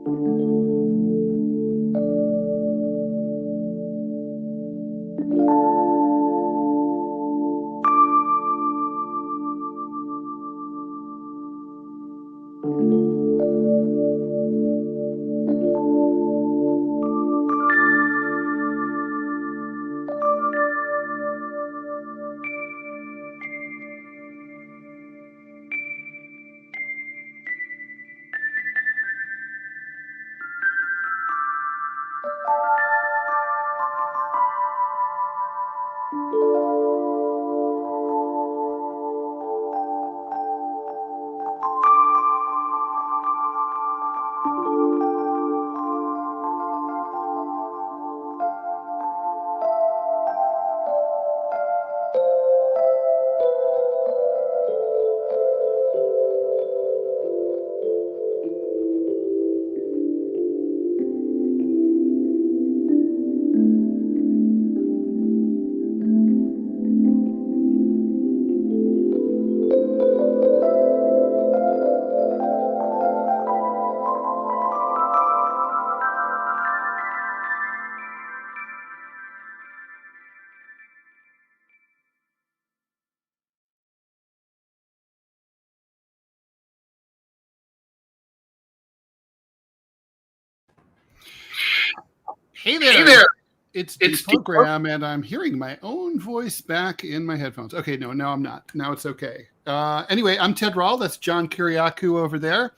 Hey there. It's DeProgram, and I'm hearing my own voice back in my headphones. Okay, no, I'm not. Now it's okay. Anyway, I'm Ted Rall. That's John Kiriakou over there.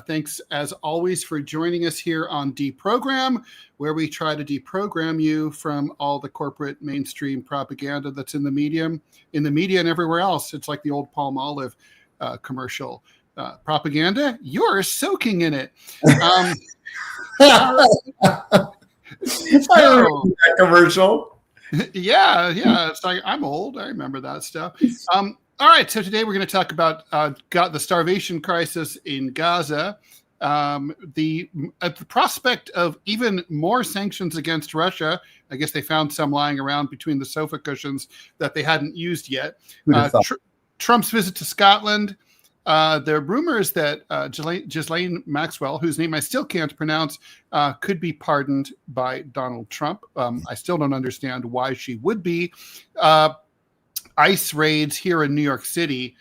Thanks, as always, for joining us here on DeProgram, where we try to deprogram you from all the corporate mainstream propaganda that's in the media and everywhere else. It's like the old Palmolive commercial. Propaganda, you're soaking in it. I remember that commercial. Yeah. It's like, I'm old. I remember that stuff. All right. So today we're going to talk about the starvation crisis in Gaza, the prospect of even more sanctions against Russia. I guess they found some lying around between the sofa cushions that they hadn't used yet. Trump's visit to Scotland. There are rumors that Ghislaine Maxwell, whose name I still can't pronounce, could be pardoned by Donald Trump. I still don't understand why she would be. ICE raids here in New York City.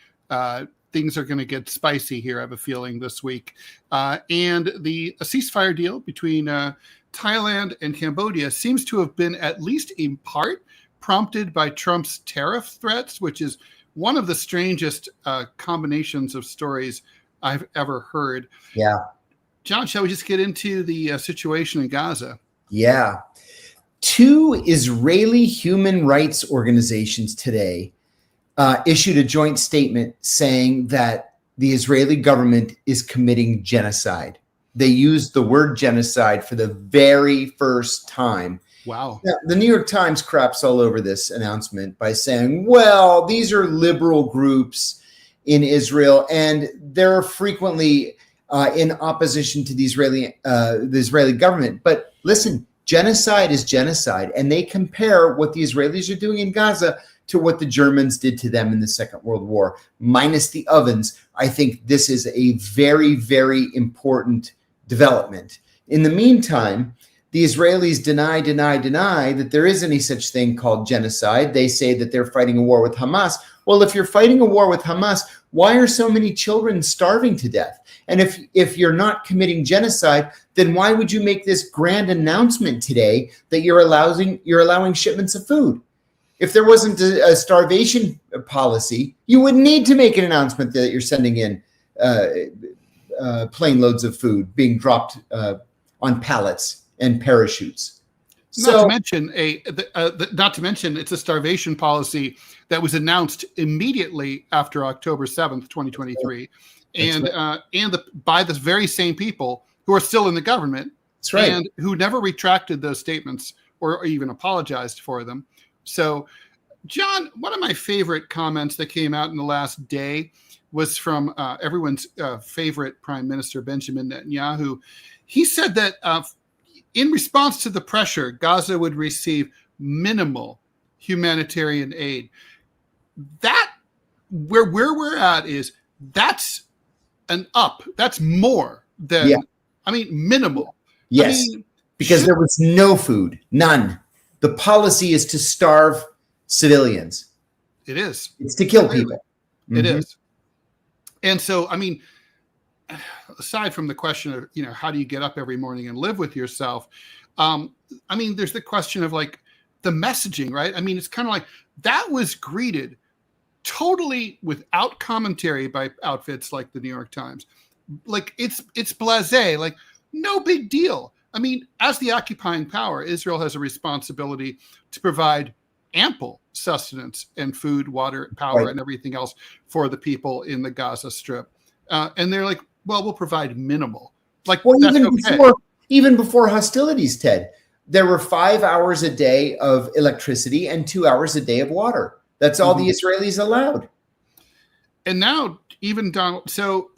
Things are going to get spicy here, I have a feeling, this week. And a ceasefire deal between Thailand and Cambodia seems to have been, at least in part, prompted by Trump's tariff threats, which is one of the strangest combinations of stories I've ever heard. Yeah. John, shall we just get into the situation in Gaza? Yeah. 2 Israeli human rights organizations today issued a joint statement saying that the Israeli government is committing genocide. They used the word genocide for the very first time. Wow. Now, the New York Times craps all over this announcement by saying, well, these are liberal groups in Israel, and they're frequently in opposition to the Israeli government. But listen, genocide is genocide, and they compare what the Israelis are doing in Gaza to what the Germans did to them in the Second World War, minus the ovens. I think this is a very, very important development. In the meantime, the Israelis deny that there is any such thing called genocide. They say that they're fighting a war with Hamas. Well, if you're fighting a war with Hamas, why are so many children starving to death? And if you're not committing genocide, then why would you make this grand announcement today that you're allowing shipments of food? If there wasn't a starvation policy, you wouldn't need to make an announcement that you're sending in plane loads of food being dropped on pallets and parachutes. Not to mention it's a starvation policy that was announced immediately after October 7th, 2023, by the very same people who are still in the government. That's right. And who never retracted those statements or even apologized for them. So, John, one of my favorite comments that came out in the last day was from everyone's favorite Prime Minister, Benjamin Netanyahu. He said that in response to the pressure, Gaza would receive minimal humanitarian aid. That, where we're at, is that's an up. That's more than I mean, minimal. Yes, I mean, because there was no food, none. The policy is to starve civilians. It is. It's to kill people. It is. And so, I mean, aside from the question of, how do you get up every morning and live with yourself? I mean, there's the question of like the messaging, right? I mean, it's kind of like that was greeted totally without commentary by outfits like the New York Times. Like it's blasé, like no big deal. I mean, as the occupying power, Israel has a responsibility to provide ample sustenance and food, water, power, and everything else for the people in the Gaza Strip. And they're like, well, we'll provide minimal. Like, well, that's even before hostilities, Ted, there were 5 hours a day of electricity and 2 hours a day of water. That's all the Israelis allowed. And now even Donald, so,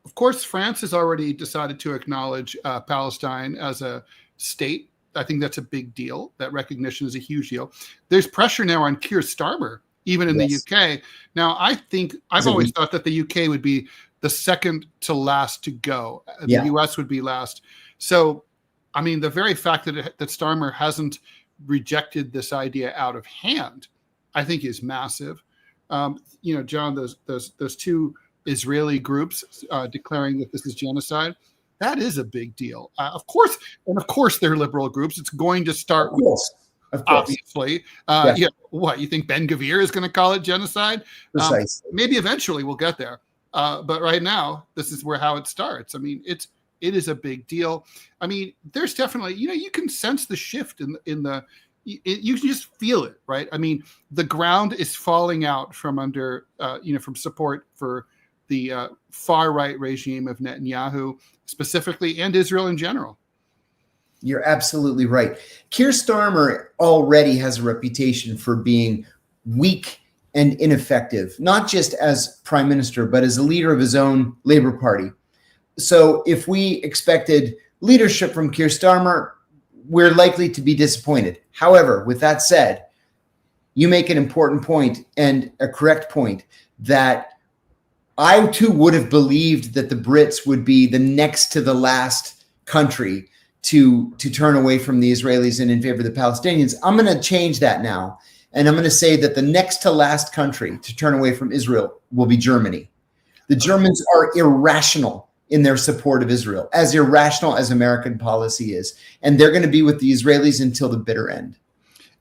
of course, France has already decided to acknowledge Palestine as a state. I think that's a big deal. That recognition is a huge deal. There's pressure now on Keir Starmer, even in the UK. Now, I've always thought that the UK would be the second to last to go. The US would be last. So, I mean, the very fact that Starmer hasn't rejected this idea out of hand, I think is massive. John, those two Israeli groups declaring that this is genocide, that is a big deal. Of course, they're liberal groups. It's going to start with, obviously. What, you think Ben Gvir is going to call it genocide? Precisely. Maybe eventually we'll get there. But right now, this is how it starts. I mean, it is a big deal. I mean, there's definitely, you can sense the shift in the, you can just feel it, right? I mean, the ground is falling out from under, from support for the far right regime of Netanyahu specifically, and Israel in general. You're absolutely right. Keir Starmer already has a reputation for being weak and ineffective, not just as prime minister, but as a leader of his own Labour Party. So if we expected leadership from Keir Starmer, we're likely to be disappointed. However, with that said, you make an important point and a correct point that I too would have believed that the Brits would be the next to the last country to turn away from the Israelis and in favor of the Palestinians. I'm going to change that now. And I'm going to say that the next to last country to turn away from Israel will be Germany. The Germans are irrational in their support of Israel, as irrational as American policy is. And they're going to be with the Israelis until the bitter end.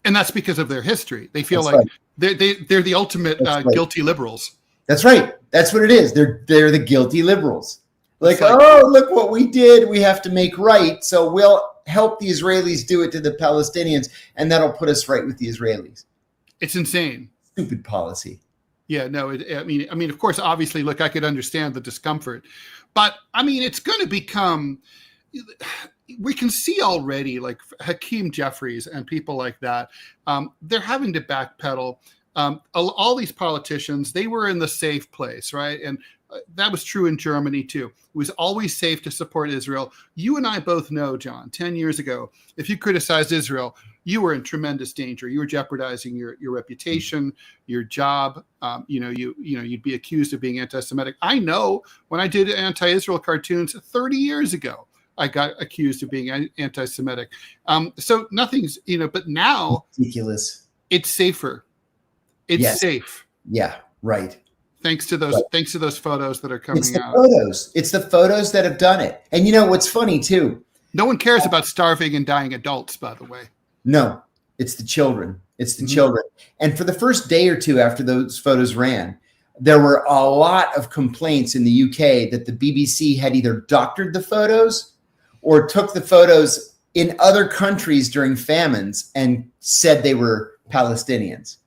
And that's because of their history. They feel like they're the ultimate guilty liberals. That's right. That's what it is. They're the guilty liberals. Oh, look what we did. We have to make right. So we'll help the Israelis do it to the Palestinians, and that'll put us right with the Israelis. It's insane. Stupid policy. Yeah, no, I mean, of course, obviously, look, I could understand the discomfort, but I mean, it's going to become, we can see already, like Hakeem Jeffries and people like that, they're having to backpedal. All these politicians, they were in the safe place, right? And that was true in Germany too. It was always safe to support Israel. You and I both know, John, 10 years ago, if you criticized Israel, you were in tremendous danger. You were jeopardizing your reputation, your job. You'd be accused of being anti-Semitic. I know when I did anti-Israel cartoons 30 years ago, I got accused of being anti-Semitic. So nothing's, but now ridiculous. It's safer. It's safe. Yeah, right. Thanks to those photos that are coming out. It's the photos that have done it. And what's funny too? No one cares about starving and dying adults, by the way. No, it's the children. It's the children. And for the first day or two after those photos ran, there were a lot of complaints in the UK that the BBC had either doctored the photos or took the photos in other countries during famines and said they were Palestinians.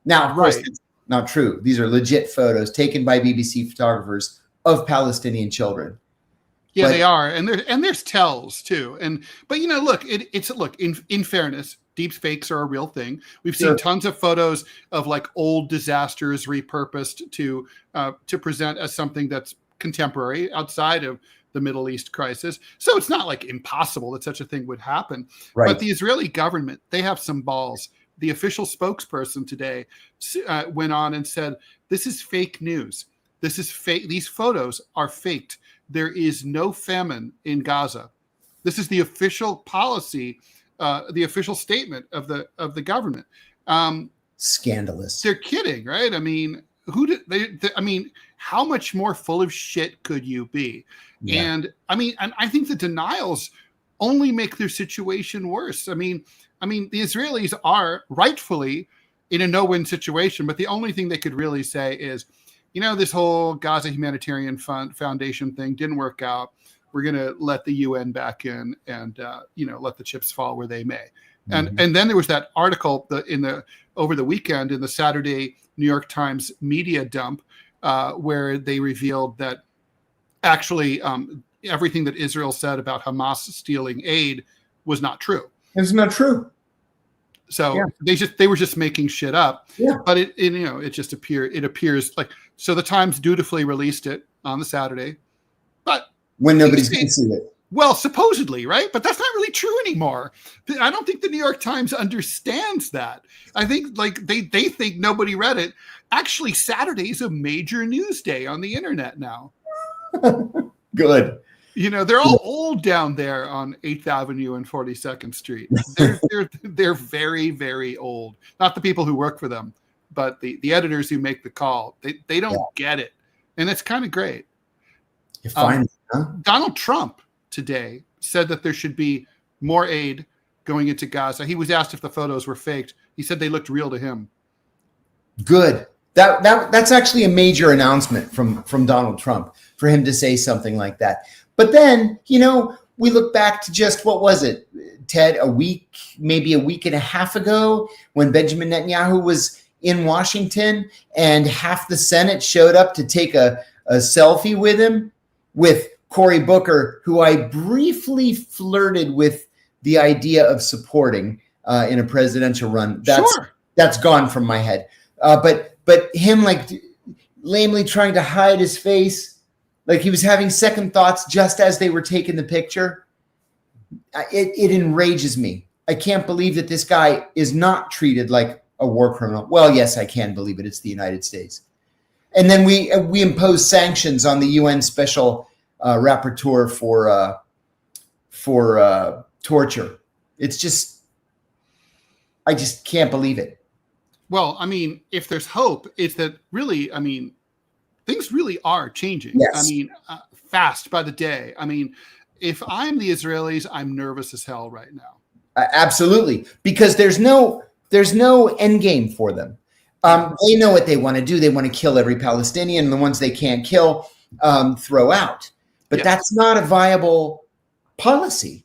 Now, of course, it's not true. These are legit photos taken by BBC photographers of Palestinian children. Yeah, they are, and there's tells too. But look, in fairness, deep fakes are a real thing. We've seen tons of photos of like old disasters repurposed to present as something that's contemporary outside of the Middle East crisis. So it's not like impossible that such a thing would happen. Right. But the Israeli government, they have some balls. The official spokesperson today went on and said, "This is fake news. This is fake. These photos are faked. there is no famine in Gaza. This is the official policy, the official statement of the government. Scandalous. They're kidding, right? I mean, who did they I mean, how much more full of shit could you be? Yeah. And I think the denials only make their situation worse. I mean, the Israelis are rightfully in a no-win situation, but the only thing they could really say is, this whole Gaza Humanitarian Foundation thing didn't work out. We're going to let the UN back in and, let the chips fall where they may. And then there was that article over the weekend in the Saturday New York Times media dump where they revealed that actually everything that Israel said about Hamas stealing aid was not true. It's not true. So they were just making shit up. Yeah. But it just appears like, so the Times dutifully released it on the Saturday, but when nobody's going to see it. Well, supposedly, right? But that's not really true anymore. I don't think the New York Times understands that. I think they think nobody read it. Actually, Saturday is a major news day on the internet now. Good. They're all old down there on 8th Avenue and 42nd Street. They're very, very old. Not the people who work for them, but the editors who make the call. They don't get it. And it's kind of great. You're fine, huh? Donald Trump today said that there should be more aid going into Gaza. He was asked if the photos were faked. He said they looked real to him. Good. That's actually a major announcement from Donald Trump for him to say something like that. But then, we look back to just, what was it, Ted, maybe a week and a half ago when Benjamin Netanyahu was in Washington and half the Senate showed up to take a selfie with him, with Cory Booker, who I briefly flirted with the idea of supporting in a presidential run. That's gone from my head. But him lamely trying to hide his face, like he was having second thoughts just as they were taking the picture. It enrages me. I can't believe that this guy is not treated like a war criminal. Well, yes, I can believe it. It's the United States. And then we impose sanctions on the UN special rapporteur for torture. It's just, I just can't believe it. Well, if there's hope, it's that really, things really are changing. Yes. Fast by the day. If I'm the Israelis, I'm nervous as hell right now. Absolutely, because there's no end game for them. They know what they want to do. They want to kill every Palestinian, and the ones they can't kill, throw out. But that's not a viable policy.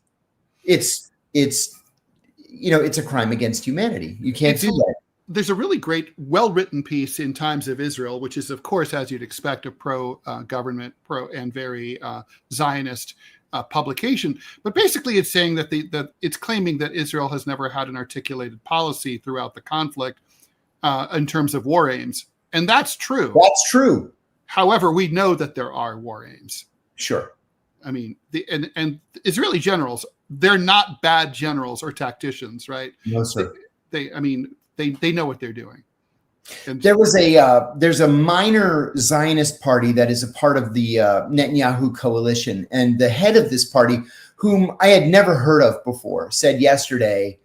It's a crime against humanity. You can't do that. There's a really great, well-written piece in Times of Israel, which is, of course, as you'd expect, a pro-government, and very Zionist publication. But basically, it's saying that it's claiming that Israel has never had an articulated policy throughout the conflict in terms of war aims. And that's true. That's true. However, we know that there are war aims. Sure. And Israeli generals, they're not bad generals or tacticians, right? No, sir. They know what they're doing. And there's a minor Zionist party that is a part of the Netanyahu coalition, and the head of this party, whom I had never heard of before, said yesterday,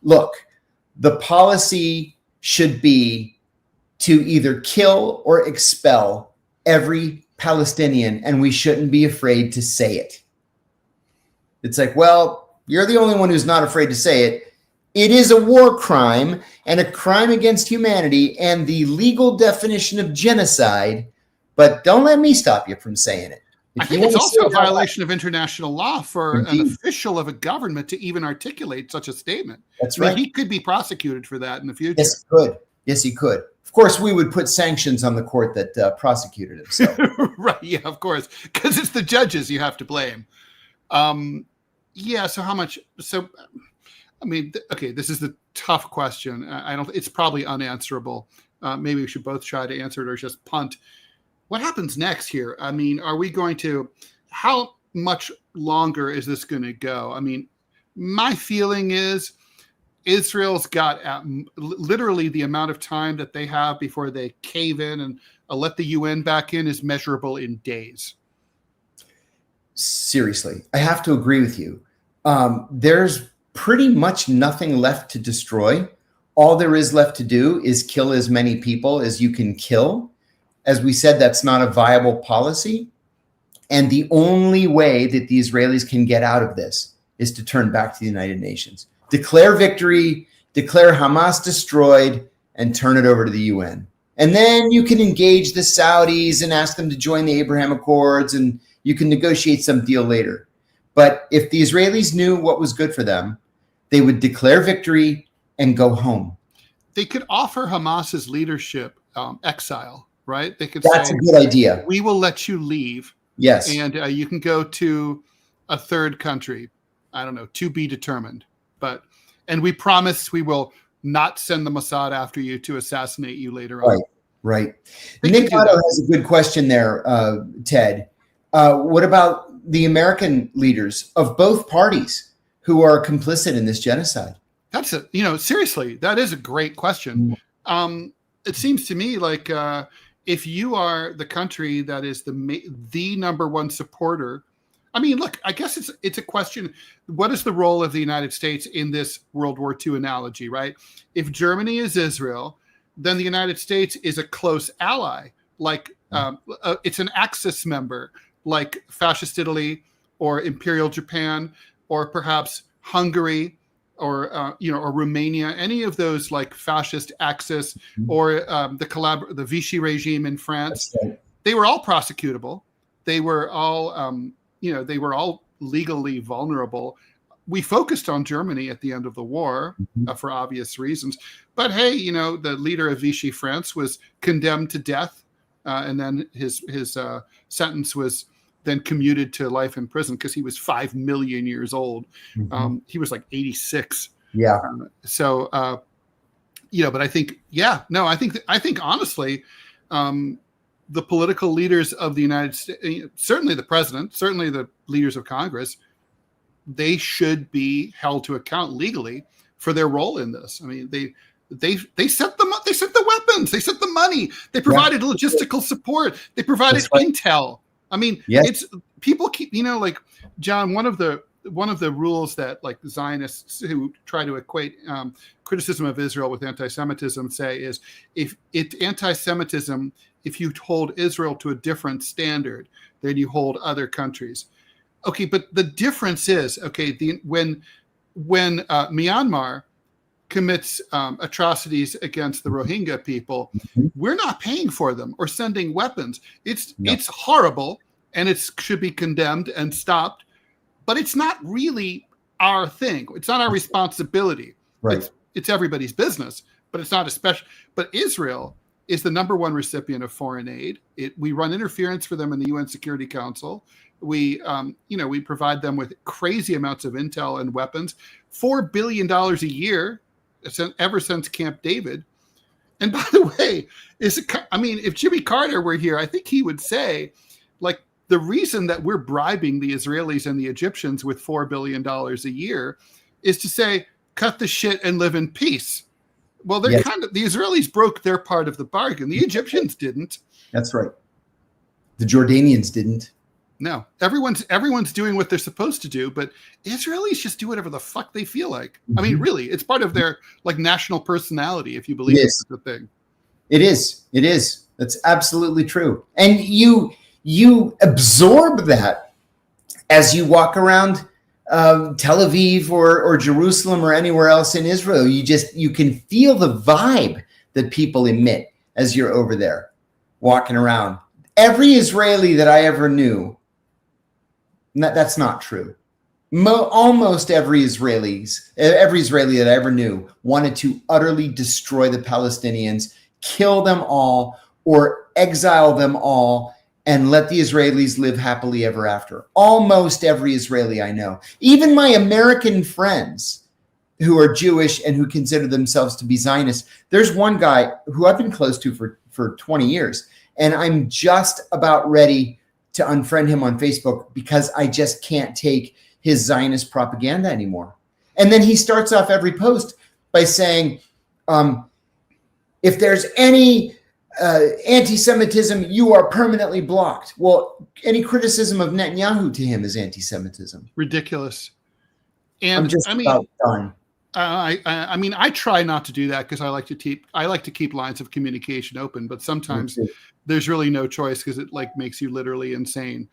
"Look, the policy should be to either kill or expel every Palestinian, and we shouldn't be afraid to say it." It's like, well, you're the only one who's not afraid to say it. It is a war crime and a crime against humanity and the legal definition of genocide, but don't let me stop you from saying it. I think it's also a violation of international law for an official of a government to even articulate such a statement. That's right. He could be prosecuted for that in the future. Yes, he could. Yes, he could. Of course, we would put sanctions on the court that prosecuted him. So. Right, yeah, of course, because it's the judges you have to blame. So how much? So, okay, this is the tough question. It's probably unanswerable. Maybe we should both try to answer it or just punt. What happens next here? Are we going to, how much longer is this going to go? My feeling is Israel's got literally the amount of time that they have before they cave in and let the UN back in is measurable in days. Seriously, I have to agree with you. There's pretty much nothing left to destroy. All there is left to do is kill as many people as you can kill. As we said, that's not a viable policy. And the only way that the Israelis can get out of this is to turn back to the United Nations, declare victory, declare Hamas destroyed, and turn it over to the UN. And then you can engage the Saudis and ask them to join the Abraham Accords, and you can negotiate some deal later. But if the Israelis knew what was good for them, they would declare victory and go home. They could offer Hamas's leadership exile, right? They could That's say, a good idea. we will let you leave. Yes. And you can go to a third country, I don't know, to be determined. And we promise we will not send the Mossad after you to assassinate you later on. Right. Nick Otto has a good question there, Ted. What about the American leaders of both parties who are complicit in this genocide? That's seriously, that is a great question. It seems to me like if you are the country that is the number one supporter, I mean, look, I guess it's a question. What is the role of the United States in this World War II analogy, right? If Germany is Israel, then the United States is a close ally. Like it's an Axis member, like Fascist Italy or Imperial Japan, or perhaps Hungary, or Romania. Any of those like fascist Axis, or the Vichy regime in France. Right. They were all prosecutable. They were all they were all legally vulnerable. We focused on Germany at the end of the war for obvious reasons. But hey, the leader of Vichy France was condemned to death, and then his sentence was then commuted to life in prison because he was 5 million years old. He was like 86. Yeah. But I think, I think honestly, the political leaders of the United States, certainly the president, certainly the leaders of Congress, they should be held to account legally for their role in this. I mean, they set them up, they set the weapons, they set the money, they provided logistical support, they provided intel. I mean, it's people keep, like John, one of the rules that like Zionists who try to equate criticism of Israel with anti-Semitism say is if it's anti-Semitism, if you hold Israel to a different standard than you hold other countries. Okay, but the difference is, when Myanmar commits atrocities against the Rohingya people, we're not paying for them or sending weapons. It's horrible, and it should be condemned and stopped, but it's not really our thing. It's not our responsibility. Right. It's everybody's business, but it's not but Israel is the number one recipient of foreign aid. We run interference for them in the UN Security Council. We provide them with crazy amounts of intel and weapons, $4 billion a year ever since Camp David. And by the way, if Jimmy Carter were here, I think he would say, like, the reason that we're bribing the Israelis and the Egyptians with $4 billion a year is to say, cut the shit and live in peace. Well, the Israelis broke their part of the bargain. The Egyptians didn't. That's right. The Jordanians didn't. No, everyone's doing what they're supposed to do, but Israelis just do whatever the fuck they feel like. I mean, really, it's part of their like national personality, if you believe it's the thing. It is. That's absolutely true. And you absorb that as you walk around Tel Aviv or Jerusalem or anywhere else in Israel. You can feel the vibe that people emit as you're over there walking around. Every Israeli that I ever knew, that's not true. Almost every Israeli that I ever knew wanted to utterly destroy the Palestinians, kill them all, or exile them all, and let the Israelis live happily ever after. Almost every Israeli I know. Even my American friends who are Jewish and who consider themselves to be Zionists. There's one guy who I've been close to for 20 years, and I'm just about ready to unfriend him on Facebook because I just can't take his Zionist propaganda anymore. And then he starts off every post by saying, if there's any anti-Semitism, you are permanently blocked. Well, any criticism of Netanyahu to him is anti-Semitism. Ridiculous. And I'm just about done. I mean, I try not to do that because I like to keep lines of communication open, but sometimes there's really no choice because it like makes you literally insane.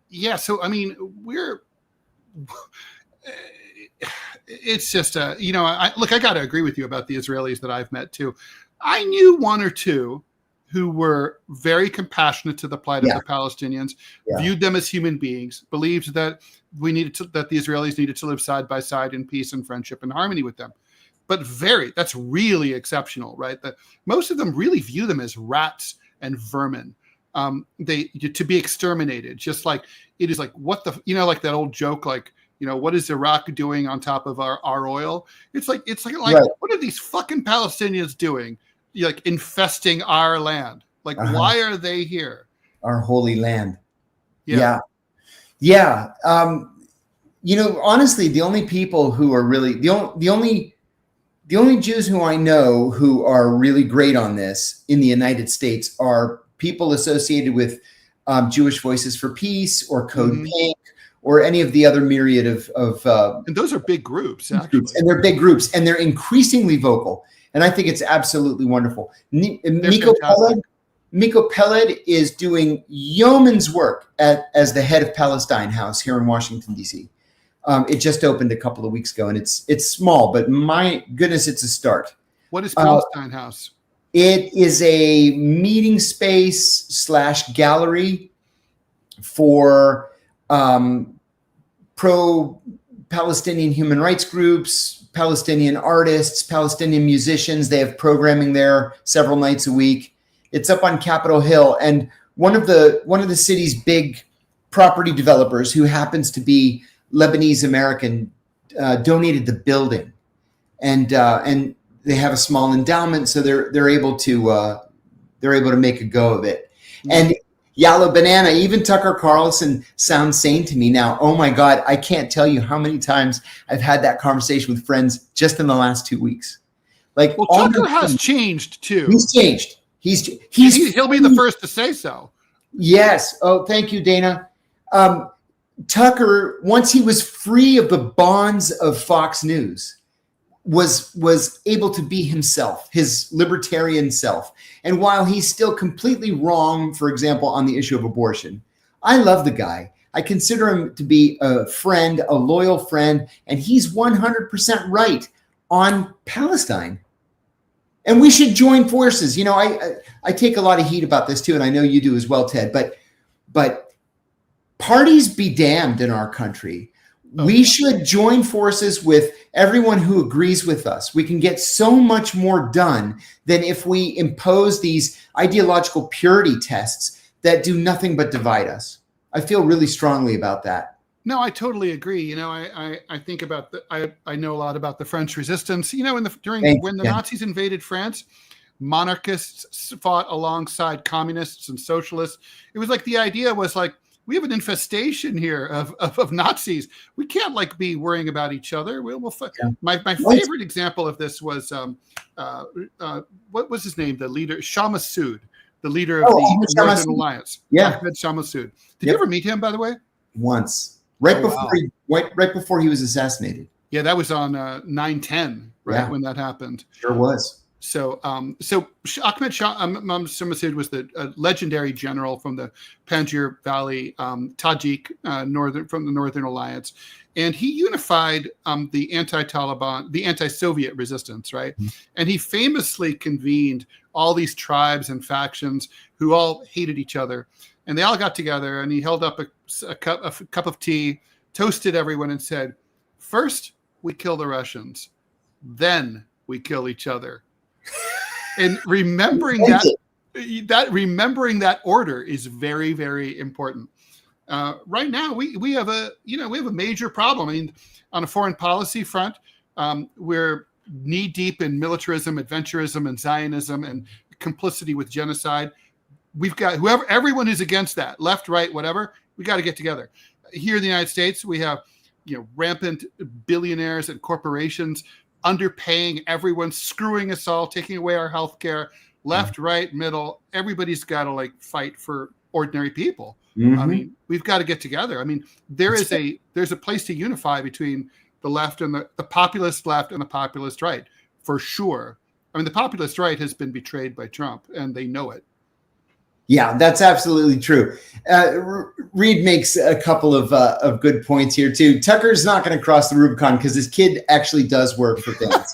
Yeah. So, I mean, it's just, you know, I got to agree with you about the Israelis that I've met too. I knew one or two who were very compassionate to the plight of the Palestinians, viewed them as human beings, believed that that the Israelis needed to live side by side in peace and friendship and harmony with them. But that's really exceptional, right? That most of them really view them as rats and vermin, to be exterminated. Just like it is like, what the, you know, like that old joke, like, you know, what is Iraq doing on top of our oil? It's like what are these fucking Palestinians doing? Like infesting our land. Like, why are they here? Our holy land. Yeah. You know, honestly, the only people who are really the only Jews who I know who are really great on this in the United States are people associated with Jewish Voices for Peace or Code Pink or any of the other myriad of and those are big groups, actually. And they're big groups, and they're increasingly vocal. And I think it's absolutely wonderful. Miko Peled is doing yeoman's work as the head of Palestine House here in Washington, D.C. It just opened a couple of weeks ago, and it's small, but my goodness, it's a start. What is Palestine House? It is a meeting space / gallery for pro-Palestinian human rights groups, Palestinian artists, Palestinian musicians. They have programming there several nights a week. It's up on Capitol Hill, and one of the city's big property developers, who happens to be Lebanese American, donated the building, and they have a small endowment, so they're able to make a go of it. And Yellow Banana, even Tucker Carlson sounds sane to me now. Oh my God, I can't tell you how many times I've had that conversation with friends just in the last 2 weeks. Like, well, Tucker has changed too. He's changed. He'll be the first to say so. Yes. Oh, thank you, Dana. Tucker, once he was free of the bonds of Fox News, was able to be himself, his libertarian self. And while he's still completely wrong, for example, on the issue of abortion, I love the guy. I consider him to be a friend, a loyal friend, and he's 100% right on Palestine. And we should join forces. You know, I take a lot of heat about this too, and I know you do as well, Ted, but parties be damned in our country. We should join forces with everyone who agrees with us. We can get so much more done than if we impose these ideological purity tests that do nothing but divide us. I feel really strongly about that. No, I totally agree. You know, I think about I know a lot about the French Resistance. You know, when the Nazis invaded France, monarchists fought alongside communists and socialists. It was like the idea was like, we have an infestation here of Nazis. We can't like be worrying about each other. My favorite example of this was what was his name? The leader, Shah Massoud, the leader of the Northern Alliance. Yeah, Ahmed Shah Massoud. Did you ever meet him, by the way? Once, right before he was assassinated. Yeah, that was on 9/10, right, when that happened. Sure was. So Ahmed Shah Massoud was the legendary general from the Panjshir Valley, Tajik, from the Northern Alliance, and he unified the anti-Taliban, the anti-Soviet resistance, right? Mm-hmm. And he famously convened all these tribes and factions who all hated each other, and they all got together, and he held up a cup of tea, toasted everyone, and said, "First, we kill the Russians, then we kill each other." And remembering that order is very, very important. Right now, we have a major problem. I mean, on a foreign policy front, we're knee deep in militarism, adventurism, and Zionism, and complicity with genocide. We've got everyone who's against that, left, right, whatever. We got to get together. Here in the United States, we have rampant billionaires and corporations underpaying everyone, screwing us all, taking away our health care, left, right, middle. Everybody's got to like fight for ordinary people. Mm-hmm. I mean, we've got to get together. I mean, there's a place to unify between the left and the populist left and the populist right, for sure. I mean, the populist right has been betrayed by Trump, and they know it. Yeah, that's absolutely true. Reed makes a couple of good points here too. Tucker's not going to cross the Rubicon because his kid actually does work for things.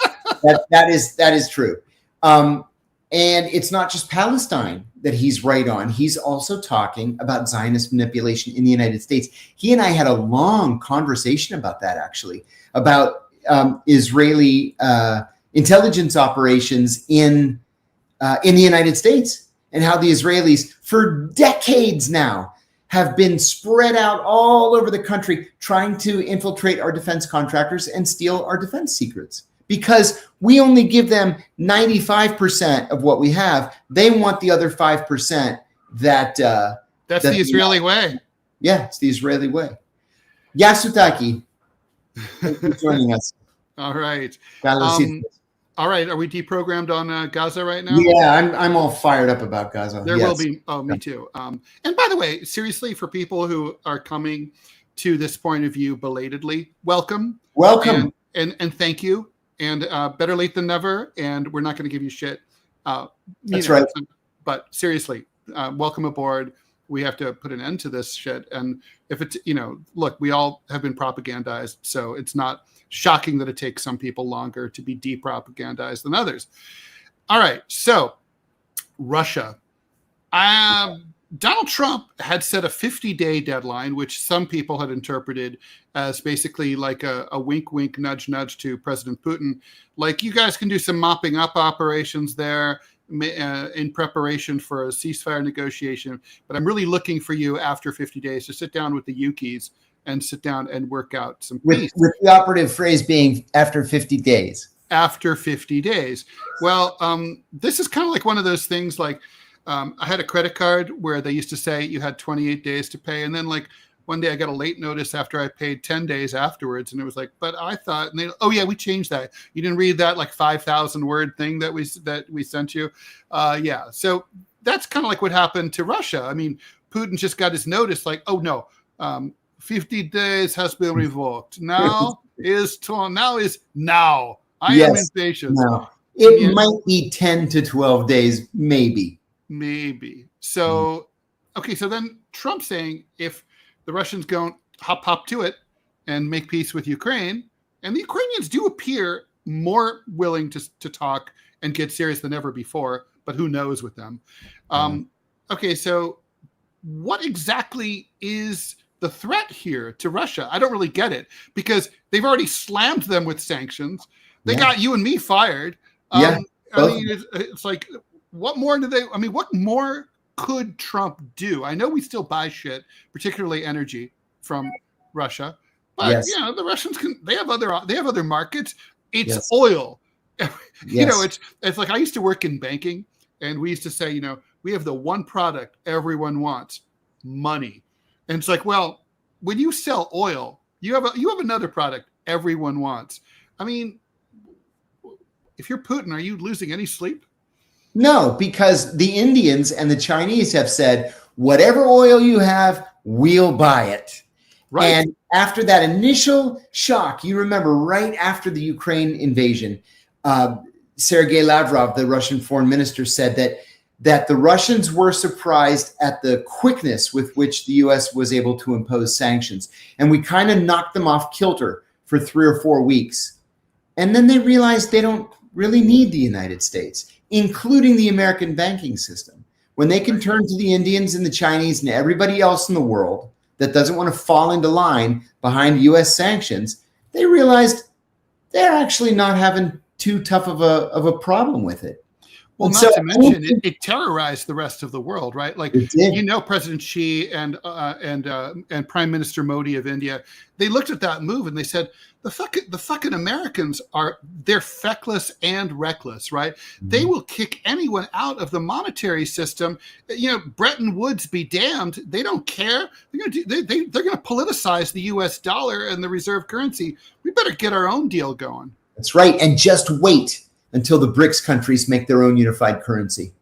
that is true. And it's not just Palestine that he's right on. He's also talking about Zionist manipulation in the United States. He and I had a long conversation about that, actually, about Israeli intelligence operations in the United States, and how the Israelis, for decades now, have been spread out all over the country trying to infiltrate our defense contractors and steal our defense secrets. Because we only give them 95% of what we have. They want the other 5% that's the Israeli way. Yeah, it's the Israeli way. Yasutaki, thanks for joining us. All right. All right, are we deprogrammed on Gaza right now? Yeah, I'm all fired up about Gaza. There will be. Oh, me too. And by the way, seriously, for people who are coming to this point of view belatedly, welcome. And thank you. And better late than never. And we're not going to give you shit. That's right. But seriously, welcome aboard. We have to put an end to this shit. And if it's, look, we all have been propagandized, so it's not shocking that it takes some people longer to be de-propagandized than others. All right, so Russia. Donald Trump had set a 50-day deadline, which some people had interpreted as basically like a wink, wink, nudge, nudge to President Putin. Like, you guys can do some mopping up operations there in preparation for a ceasefire negotiation, but I'm really looking for you after 50 days to sit down with the Yukis and sit down and work out some peace. With the operative phrase being after 50 days. After 50 days. Well, this is kind of like one of those things like, I had a credit card where they used to say you had 28 days to pay. And then like one day I got a late notice after I paid 10 days afterwards. And it was like, but I thought, and they, oh yeah, we changed that. You didn't read that like 5,000 word thing that we sent you. Yeah. So that's kind of like what happened to Russia. I mean, Putin just got his notice like, oh no, 50 days has been revoked. Now. I am impatient. No. It might be 10 to 12 days, maybe. So, okay. So then Trump's saying if the Russians don't hop to it and make peace with Ukraine, and the Ukrainians do appear more willing to talk and get serious than ever before, but who knows with them. Okay. So what exactly is the threat here to Russia? I don't really get it because they've already slammed them with sanctions. They got you and me fired. I mean, it's like, what more what more could Trump do? I know we still buy shit, particularly energy from Russia, but the Russians they have other markets. It's oil. It's like I used to work in banking and we used to say, we have the one product everyone wants, money. And it's like, well, when you sell oil, you have another product everyone wants. I mean, if you're Putin, are you losing any sleep? No, because the Indians and the Chinese have said, whatever oil you have, we'll buy it. Right. And after that initial shock, you remember right after the Ukraine invasion, Sergei Lavrov, the Russian foreign minister, said that the Russians were surprised at the quickness with which the U.S. was able to impose sanctions. And we kind of knocked them off kilter for 3 or 4 weeks. And then they realized they don't really need the United States, including the American banking system. When they can turn to the Indians and the Chinese and everybody else in the world that doesn't want to fall into line behind U.S. sanctions, they realized they're actually not having too tough of a problem with it. Well, not to mention, it terrorized the rest of the world, right? Like, President Xi and Prime Minister Modi of India, they looked at that move and they said, the fucking Americans they're feckless and reckless, right? Mm-hmm. They will kick anyone out of the monetary system. Bretton Woods be damned. They don't care. They're going to politicize the U.S. dollar and the reserve currency. We better get our own deal going. That's right. And just wait. until the BRICS countries make their own unified currency.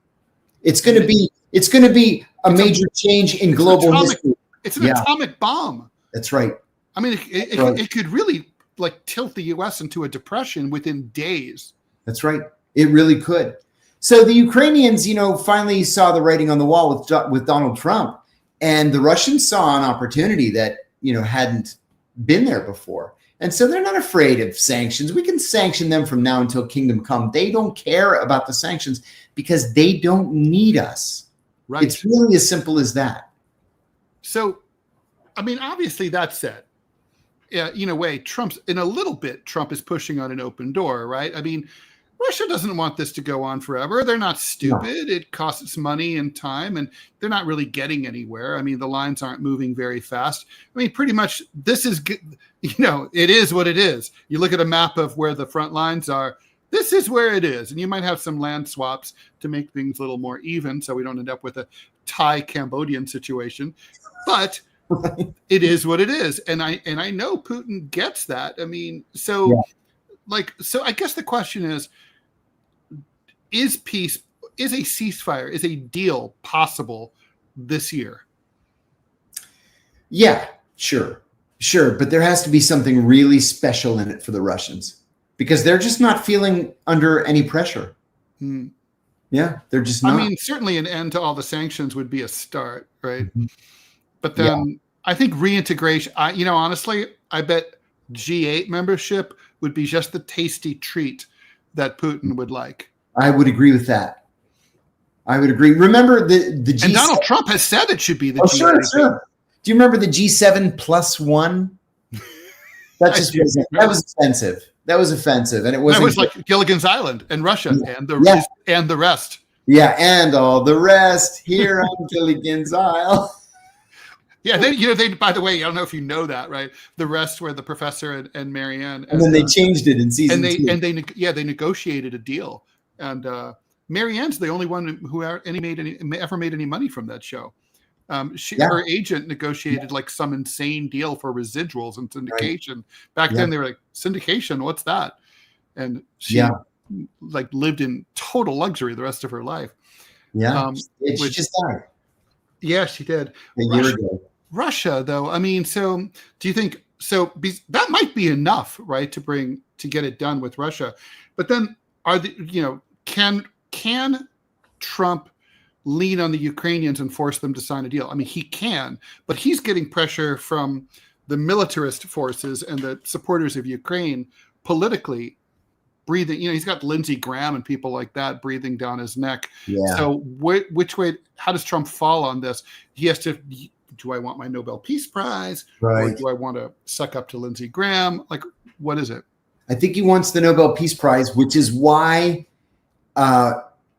It's going to be a major change in global history. It's an atomic bomb. That's right. I mean, it could really like tilt the U.S. into a depression within days. That's right. It really could. So the Ukrainians, finally saw the writing on the wall with Donald Trump, and the Russians saw an opportunity that, hadn't been there before. And so they're not afraid of sanctions. We can sanction them from now until kingdom come. They don't care about the sanctions because they don't need us. Right. It's really as simple as that. So, I mean, obviously that said, in a way, Trump is pushing on an open door, right? I mean, Russia doesn't want this to go on forever. They're not stupid. No. It costs money and time, and they're not really getting anywhere. I mean, the lines aren't moving very fast. I mean, pretty much this is, it is what it is. You look at a map of where the front lines are, this is where it is. And you might have some land swaps to make things a little more even so we don't end up with a Thai-Cambodian situation. But it is what it is. And I know Putin gets that. I mean, so I guess the question is peace, is a ceasefire, is a deal possible this year? Yeah, sure. But there has to be something really special in it for the Russians because they're just not feeling under any pressure. Yeah, they're just not. I mean, certainly an end to all the sanctions would be a start, right? Mm-hmm. But then I think reintegration, honestly, I bet G8 membership would be just the tasty treat that Putin would like. I would agree with that. I would agree. Remember the G7? And Donald Trump has said it should be the G8. Sure. Do you remember the G7 plus one? That was offensive. That was offensive, and it was like Gilligan's Island and Russia and the rest. Yeah, and all the rest here on Gilligan's Isle. Yeah, they by the way, I don't know if you know that, right? The rest were the professor and Marianne. And then they changed it in season 2. And they negotiated a deal. And Marianne's the only one who ever made any money from that show. Her agent negotiated like some insane deal for residuals and syndication. Right. Back then they were like, syndication, what's that? And she lived in total luxury the rest of her life. Yeah, she just died. Yeah, she did. A year ago. Russia, though, I mean, so do you think that might be enough, right, to get it done with Russia? But then can Trump lean on the Ukrainians and force them to sign a deal? I mean, he can, but he's getting pressure from the militarist forces and the supporters of Ukraine politically breathing. He's got Lindsey Graham and people like that breathing down his neck. Yeah. So which way, how does Trump fall on this? He has to, do I want my Nobel Peace Prize? Right. Or do I want to suck up to Lindsey Graham? Like, what is it? I think he wants the Nobel Peace Prize, which is why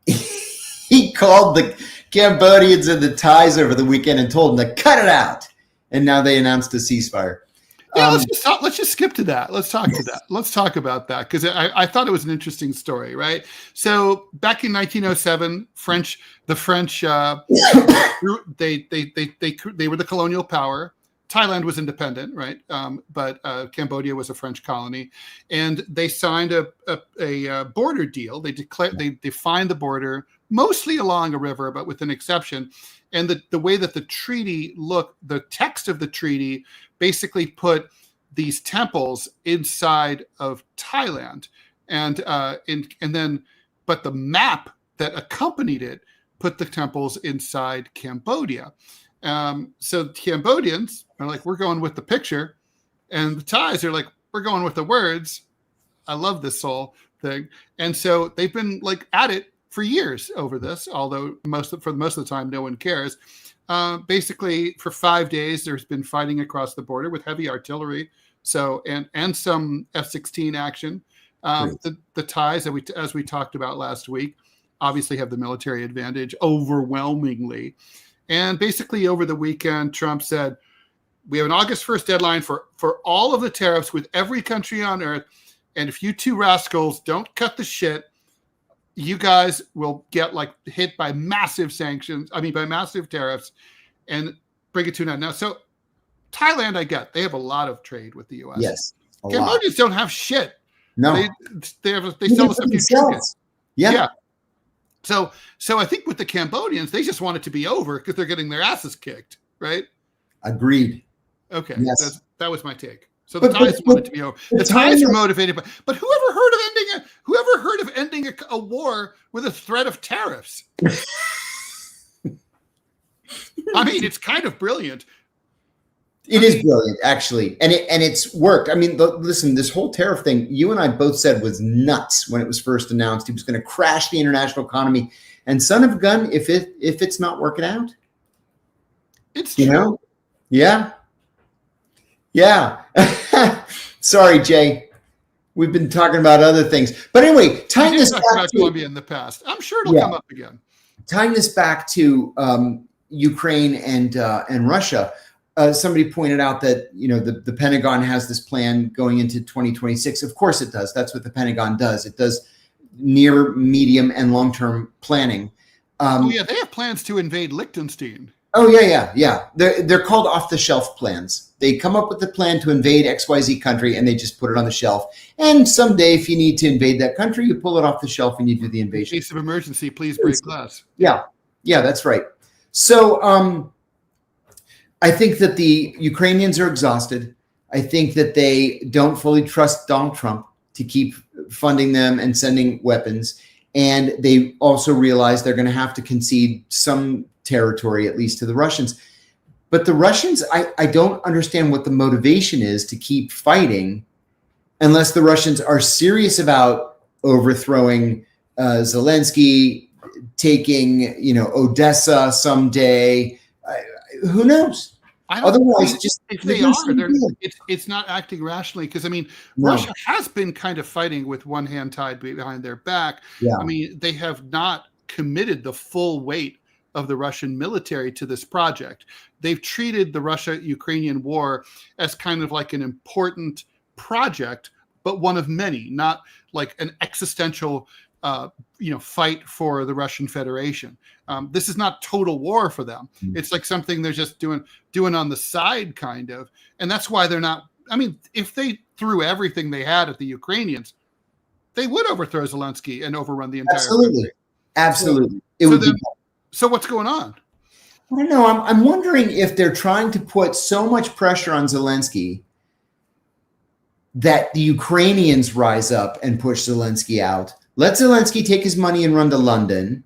he called the Cambodians and the Thais over the weekend and told them to cut it out. And now they announced a ceasefire. Yeah, let's just skip to that. Let's talk to that. Let's talk about that because I thought it was an interesting story, right? So back in 1907, the French they were the colonial power. Thailand was independent, right? But Cambodia was a French colony, and they signed a border deal. They defined the border mostly along a river, but with an exception. And the way that the treaty looked, the text of the treaty basically put these temples inside of Thailand, and then the map that accompanied it put the temples inside Cambodia. So the Cambodians are like, we're going with the picture, and the Thais are like, we're going with the words. I love this whole thing, and so they've been like at it for years over this, although for most of the time, no one cares. Basically, for 5 days, there's been fighting across the border with heavy artillery, and some F-16 action. The Thais, as we talked about last week, obviously have the military advantage overwhelmingly. And basically, over the weekend, Trump said, we have an August 1st deadline for all of the tariffs with every country on earth. And if you two rascals don't cut the shit, you guys will get hit by massive by massive tariffs and bring it to an end. Now, so Thailand, I get, they have a lot of trade with the U.S. Yes. Cambodians don't have shit. No. They sell us a few trinkets. Yeah. Yeah. So I think with the Cambodians, they just want it to be over because they're getting their asses kicked, right? Agreed. Okay. Yes. That was my take. So the Thais want it to be over. The Thais are motivated but whoever heard of ending a war with a threat of tariffs? I mean, it's kind of brilliant. It is brilliant, actually, and it's worked. I mean, listen, this whole tariff thing, you and I both said was nuts when it was first announced. It was going to crash the international economy. And son of a gun, if it's not working out, it's true. You know, yeah. Sorry, Jay. We've been talking about other things, but anyway, tying this back to Colombia in the past, I'm sure it'll come up again. Tying this back to Ukraine and Russia. Somebody pointed out that, you know, the Pentagon has this plan going into 2026. Of course it does. That's what the Pentagon does. It does near, medium, and long-term planning. They have plans to invade Liechtenstein. Oh, yeah. They're called off-the-shelf plans. They come up with the plan to invade XYZ country, and they just put it on the shelf. And someday, if you need to invade that country, you pull it off the shelf and you do the invasion. In case of emergency, please break glass. Yeah, that's right. So, I think that the Ukrainians are exhausted. I think that they don't fully trust Donald Trump to keep funding them and sending weapons. And they also realize they're going to have to concede some territory, at least to the Russians. But the Russians, I don't understand what the motivation is to keep fighting unless the Russians are serious about overthrowing Zelensky, taking, Odessa someday. Who knows? Otherwise, just if they are, it's not acting rationally because Russia has been kind of fighting with one hand tied behind their back. Yeah. They have not committed the full weight of the Russian military to this project. They've treated the Russia-Ukrainian war as kind of like an important project, but one of many, not like an existential fight for the Russian Federation. This is not total war for them. It's like something they're just doing on the side, kind of. And that's why they're not. If they threw everything they had at the Ukrainians, they would overthrow Zelensky and overrun the entire country. Absolutely. So what's going on? I don't know. I'm wondering if they're trying to put so much pressure on Zelensky that the Ukrainians rise up and push Zelensky out. Let Zelensky take his money and run to London,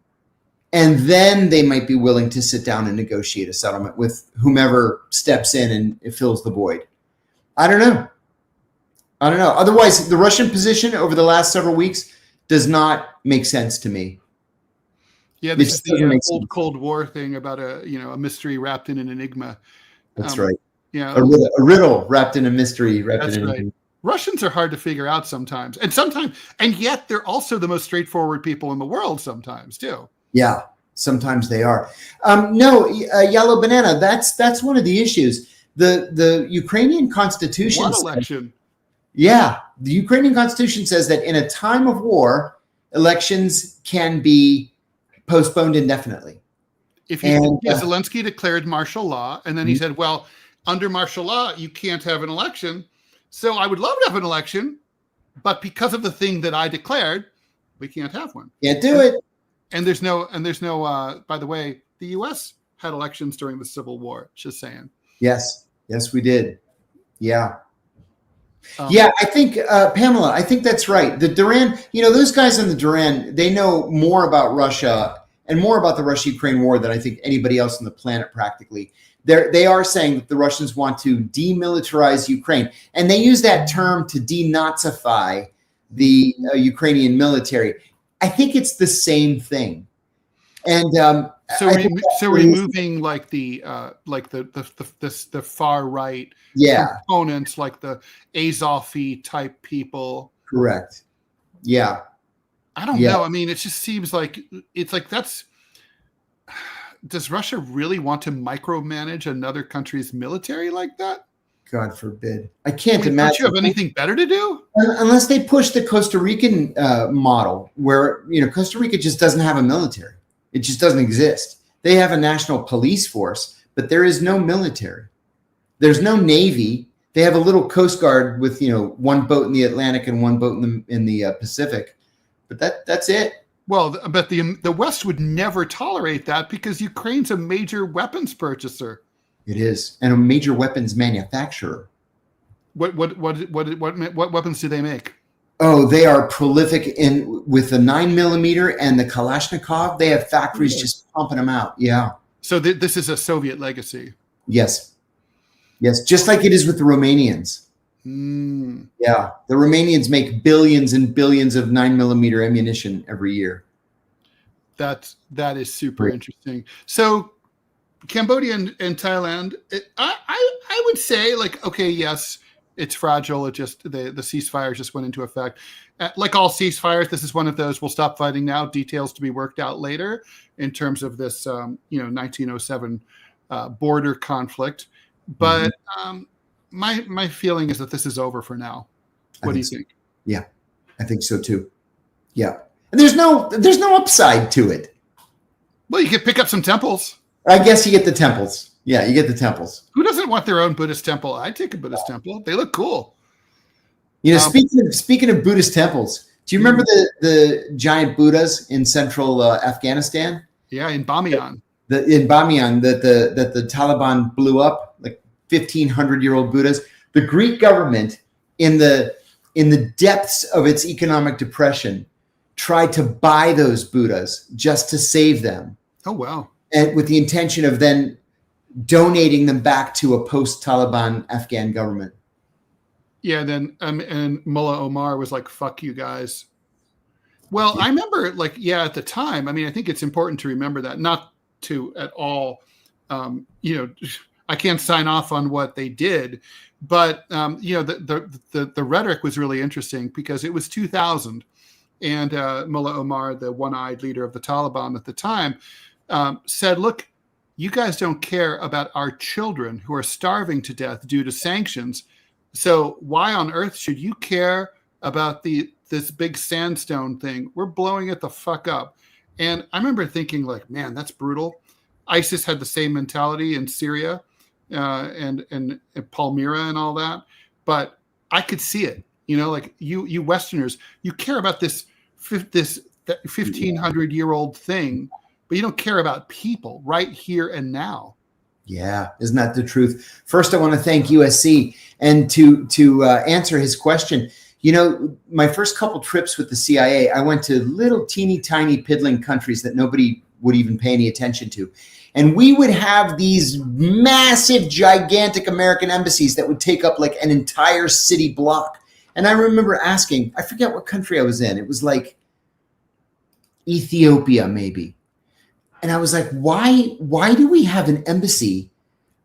and then they might be willing to sit down and negotiate a settlement with whomever steps in and it fills the void. I don't know. Otherwise, the Russian position over the last several weeks does not make sense to me. Yeah, this is the old Cold War thing about a mystery wrapped in an enigma. That's right. Yeah, a riddle wrapped in a mystery. That's right. Russians are hard to figure out sometimes, and yet they're also the most straightforward people in the world sometimes too. Yeah, sometimes they are. Yellow Banana. That's one of the issues. The Ukrainian Constitution. What election? The Ukrainian Constitution says that in a time of war, elections can be postponed indefinitely. Zelensky declared martial law, and then he said, "Well, under martial law, you can't have an election." So I would love to have an election, but because of the thing that I declared, we can't have one. Can't do it. And there's no. By the way, the U.S. had elections during the Civil War. Just saying. Yes, we did. Yeah. I think Pamela. I think that's right. The Duran. Those guys on the Duran. They know more about Russia and more about the Russia-Ukraine war than I think anybody else on the planet practically. They are saying that the Russians want to demilitarize Ukraine, and they use that term to denazify the Ukrainian military. I think it's the same thing. And removing like the far right components, like the Azov-y type people. Correct. Yeah. I don't know. It just seems like it's like that's. Does Russia really want to micromanage another country's military like that? God forbid. I can't imagine. Don't you have anything better to do? Unless they push the Costa Rican model where, Costa Rica just doesn't have a military. It just doesn't exist. They have a national police force, but there is no military. There's no Navy. They have a little Coast Guard with, one boat in the Atlantic and one boat in the Pacific, but that's it. Well, but the West would never tolerate that because Ukraine's a major weapons purchaser. It is, and a major weapons manufacturer. What weapons do they make? Oh, they are prolific with the 9mm and the Kalashnikov. They have factories just pumping them out. Yeah. So this is a Soviet legacy. Yes. Yes. Just like it is with the Romanians. Yeah. The Romanians make billions and billions of 9mm ammunition every year. That is super interesting. So Cambodia and Thailand, I would say, like, okay, yes, it's fragile. It just the ceasefire just went into effect. Like all ceasefires, this is one of those. We'll stop fighting now. Details to be worked out later in terms of this, 1907 border conflict. But my feeling is that this is over for now. What do you think? Yeah, I think so too. Yeah, and there's no upside to it. Well, you could pick up some temples. I guess you get the temples. Yeah, you get the temples. Who doesn't want their own Buddhist temple? I'd take a Buddhist temple. They look cool. Speaking of Buddhist temples, do you remember the giant Buddhas in central Afghanistan? Yeah, in Bamiyan. In Bamiyan that the Taliban blew up, like 1,500-year-old Buddhas. The Greek government, in the depths of its economic depression, tried to buy those Buddhas just to save them. Oh, wow. And with the intention of then donating them back to a post-Taliban Afghan government. Yeah, then and Mullah Omar was like, "Fuck you guys." Well, I remember, at the time. I mean, I think it's important to remember that, not to at all. I can't sign off on what they did, but the rhetoric was really interesting because it was 2000, and Mullah Omar, the one-eyed leader of the Taliban at the time, said, "Look, you guys don't care about our children who are starving to death due to sanctions. So why on earth should you care about this big sandstone thing? We're blowing it the fuck up." And I remember thinking, like, man, that's brutal. ISIS had the same mentality in Syria and Palmyra and all that. But I could see it. You Westerners, you care about this 1,500-year-old thing, but you don't care about people right here and now. Yeah, isn't that the truth? First, I want to thank USC. And to answer his question, my first couple trips with the CIA, I went to little teeny tiny piddling countries that nobody would even pay any attention to. And we would have these massive, gigantic American embassies that would take up like an entire city block. And I remember asking, I forget what country I was in. It was like Ethiopia, maybe. And I was like, why do we have an embassy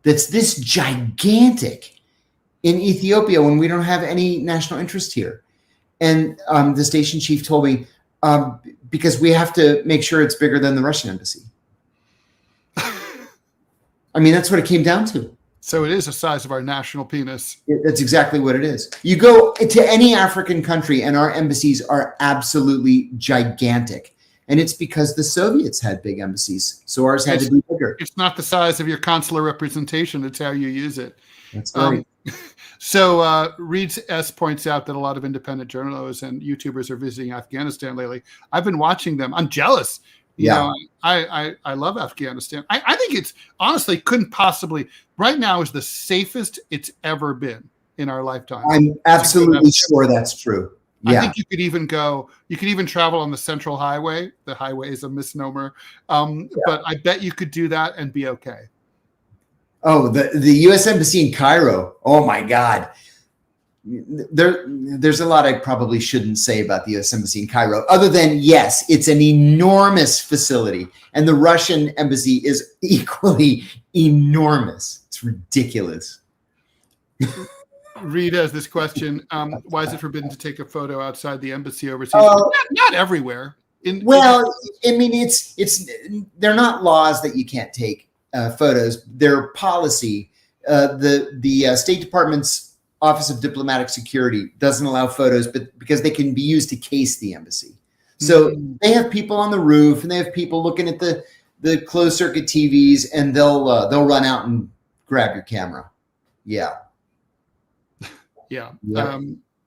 that's this gigantic in Ethiopia when we don't have any national interest here? And the station chief told me, because we have to make sure it's bigger than the Russian embassy. I mean, that's what it came down to. So it is the size of our national penis. That's exactly what it is. You go to any African country and our embassies are absolutely gigantic. And it's because the Soviets had big embassies, so ours had to be bigger. It's not the size of your consular representation; it's how you use it. That's right. So Reed S. points out that a lot of independent journalists and YouTubers are visiting Afghanistan lately. I've been watching them. I'm jealous. I love Afghanistan. I think it's honestly couldn't possibly. Right now is the safest it's ever been in our lifetime. I'm absolutely sure that's true. Yeah. I think you could even travel on the Central Highway. The highway is a misnomer. But I bet you could do that and be okay. Oh, the U.S. Embassy in Cairo. Oh, my God. There's a lot I probably shouldn't say about the U.S. Embassy in Cairo, other than, yes, it's an enormous facility. And the Russian embassy is equally enormous. It's ridiculous. Reed has this question. Why is it forbidden to take a photo outside the embassy overseas? Not everywhere. I mean, it's they're not laws that you can't take photos. They're policy. The State Department's Office of Diplomatic Security doesn't allow photos, but because they can be used to case the embassy. So they have people on the roof and they have people looking at the closed circuit TVs, and they'll run out and grab your camera. Yeah. Yeah. Yeah.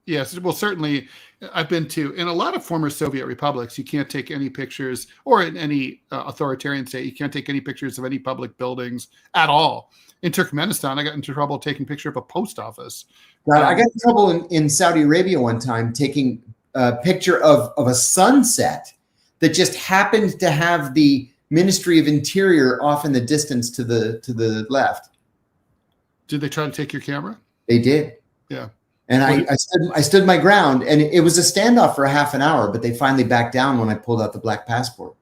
Yes. Well, certainly, I've been to in a lot of former Soviet republics. You can't take any pictures, or in any authoritarian state, you can't take any pictures of any public buildings at all. In Turkmenistan, I got into trouble taking a picture of a post office. God, I got in trouble in Saudi Arabia one time taking a picture of a sunset that just happened to have the Ministry of Interior off in the distance to the left. Did they try to take your camera? They did. Yeah. And I stood my ground, and it was a standoff for a half an hour, but they finally backed down when I pulled out the black passport.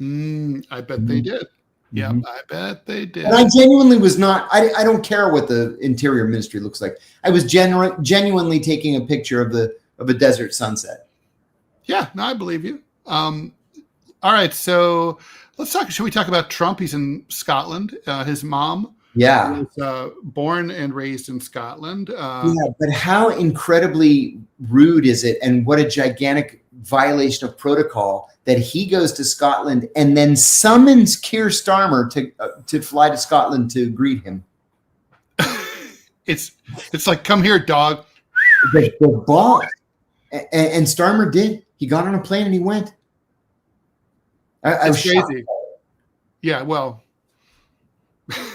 I bet they did. Yeah, I bet they did. And I genuinely was not, I don't care what the Interior Ministry looks like. I was genuinely taking a picture of a desert sunset. Yeah, no, I believe you. All right, so should we talk about Trump? He's in Scotland. His mom was born and raised in Scotland. But how incredibly rude is it, and what a gigantic violation of protocol that he goes to Scotland and then summons Keir Starmer to fly to Scotland to greet him. It's like, come here, dog. The ball. And Starmer did. He got on a plane and he went. I was crazy. shocked. Yeah, well. I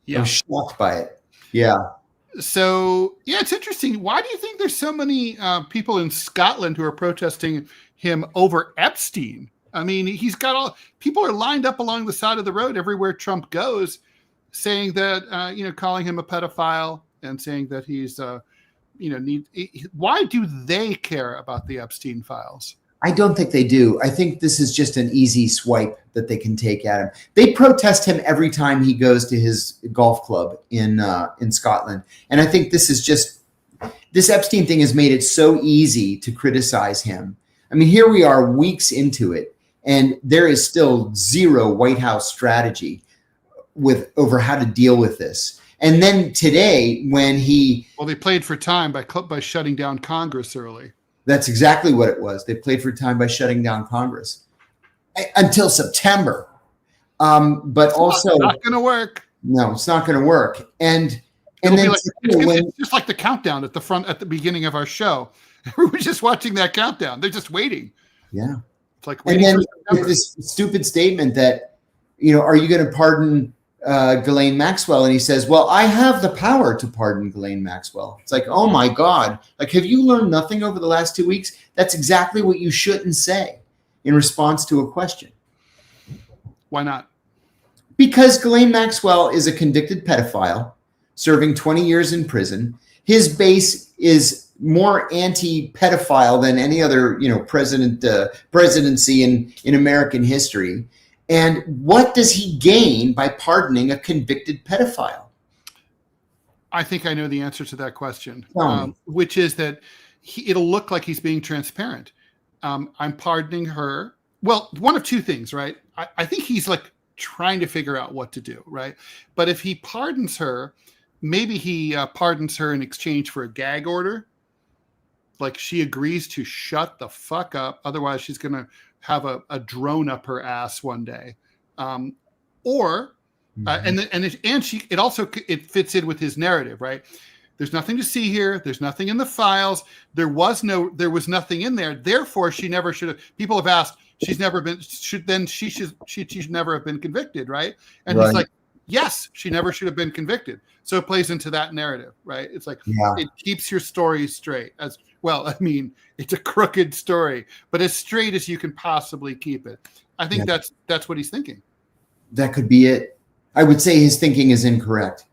was shocked by it. Yeah. So, yeah, it's interesting. Why do you think there's so many people in Scotland who are protesting him over Epstein? I mean, people are lined up along the side of the road everywhere Trump goes, saying that, calling him a pedophile and saying that he's, why do they care about the Epstein files? I don't think they do. I think this is just an easy swipe that they can take at him. They protest him every time he goes to his golf club in Scotland. And I think this Epstein thing has made it so easy to criticize him. I mean, here we are weeks into it, and there is still zero White House strategy over how to deal with this. And then today, when they played for time by shutting down Congress early. That's exactly what it was. They played for time by shutting down Congress until September. But also, it's not going to work. No, it's not going to work. And then it's just like the countdown at the beginning of our show. We're just watching that countdown. They're just waiting. Yeah, it's like waiting. And then this stupid statement that, are you going to pardon Ghislaine Maxwell? And he says, well, I have the power to pardon Ghislaine Maxwell. It's like, oh my God. Like, have you learned nothing over the last 2 weeks? That's exactly what you shouldn't say in response to a question. Why not? Because Ghislaine Maxwell is a convicted pedophile serving 20 years in prison. His base is more anti-pedophile than any other, presidency in American history. And what does he gain by pardoning a convicted pedophile? I think I know the answer to that question, which is that it'll look like he's being transparent. I'm pardoning her. Well, one of two things, right? I think he's like trying to figure out what to do, right? But if he pardons her, maybe he pardons her in exchange for a gag order. Like, she agrees to shut the fuck up. Otherwise, she's going to have a drone up her ass one day. It fits in with his narrative, right? There's nothing to see here. There's nothing in the files. There was nothing in there. Therefore, she never should have. People have asked, she should never have been convicted, right? And He's like, yes, she never should have been convicted. So it plays into that narrative, right? It's like, It keeps your story straight. As well, I mean, it's a crooked story, but as straight as you can possibly keep it. I think that's what he's thinking. That could be it. I would say his thinking is incorrect,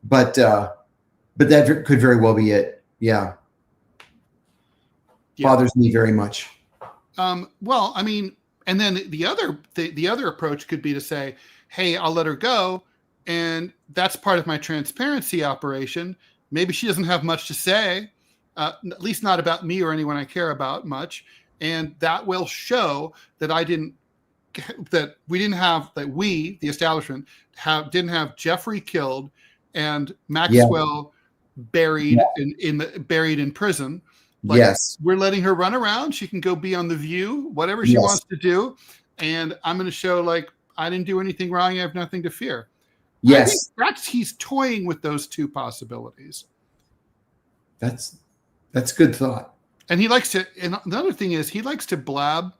but that could very well be it. Yeah. Bothers me very much. Well, I mean, and then the other approach could be to say, hey, I'll let her go, and that's part of my transparency operation. Maybe she doesn't have much to say, at least not about me or anyone I care about much, and that will show that we, the establishment, didn't have Jeffrey killed and Maxwell buried in prison. Like, yes, we're letting her run around. She can go be on The View, whatever she wants to do, and I'm going to show like I didn't do anything wrong. I have nothing to fear. Yes, he's toying with those two possibilities. That's good thought. And he likes to, and the other thing is he likes to blab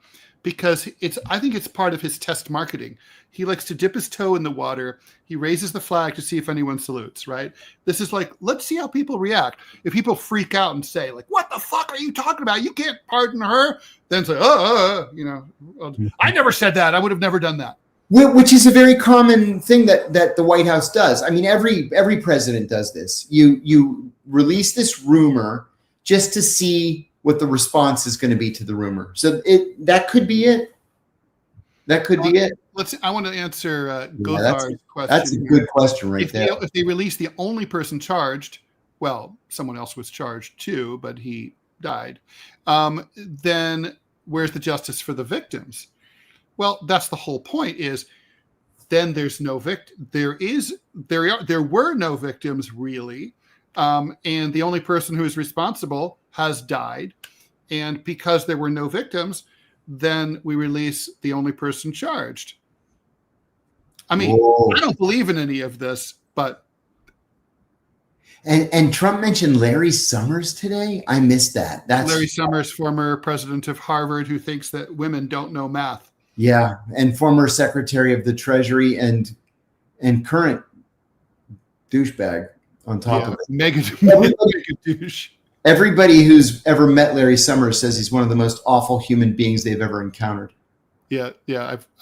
because I think it's part of his test marketing. He likes to dip his toe in the water. He raises the flag to see if anyone salutes, right? This is like, let's see how people react. If people freak out and say, like, what the fuck are you talking about? You can't pardon her. Then say, I never said that. I would have never done that. Which is a very common thing that the White House does. I mean, every president does this. You release this rumor just to see what the response is going to be to the rumor. So that could be it. That could be it. I want to answer Gothar's question. That's a good question right there. If they release the only person charged, well, someone else was charged too, but he died. Then where's the justice for the victims? Well, that's the whole point. Is then there's no victim. There were no victims really, and the only person who is responsible has died. And because there were no victims, then we release the only person charged. I mean, whoa. I don't believe in any of this, but. And Trump mentioned Larry Summers today. I missed that. That's Larry Summers, former president of Harvard, who thinks that women don't know math. Yeah, and former Secretary of the Treasury and current douchebag on top of it. Mega douche. Everybody who's ever met Larry Summers says he's one of the most awful human beings they've ever encountered. Yeah,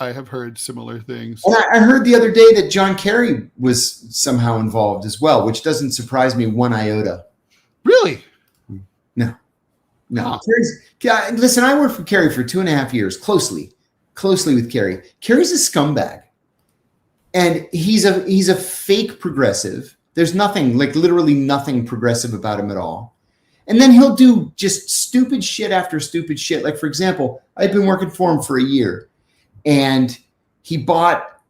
I have heard similar things. And I heard the other day that John Kerry was somehow involved as well, which doesn't surprise me one iota. Really? No. Listen, I worked for Kerry for 2.5 years, closely with Kerry. Kerry's a scumbag, and he's a fake progressive. There's nothing, like literally nothing progressive about him at all. And then he'll do just stupid shit after stupid shit. Like, for example, I've been working for him for a year, and he bought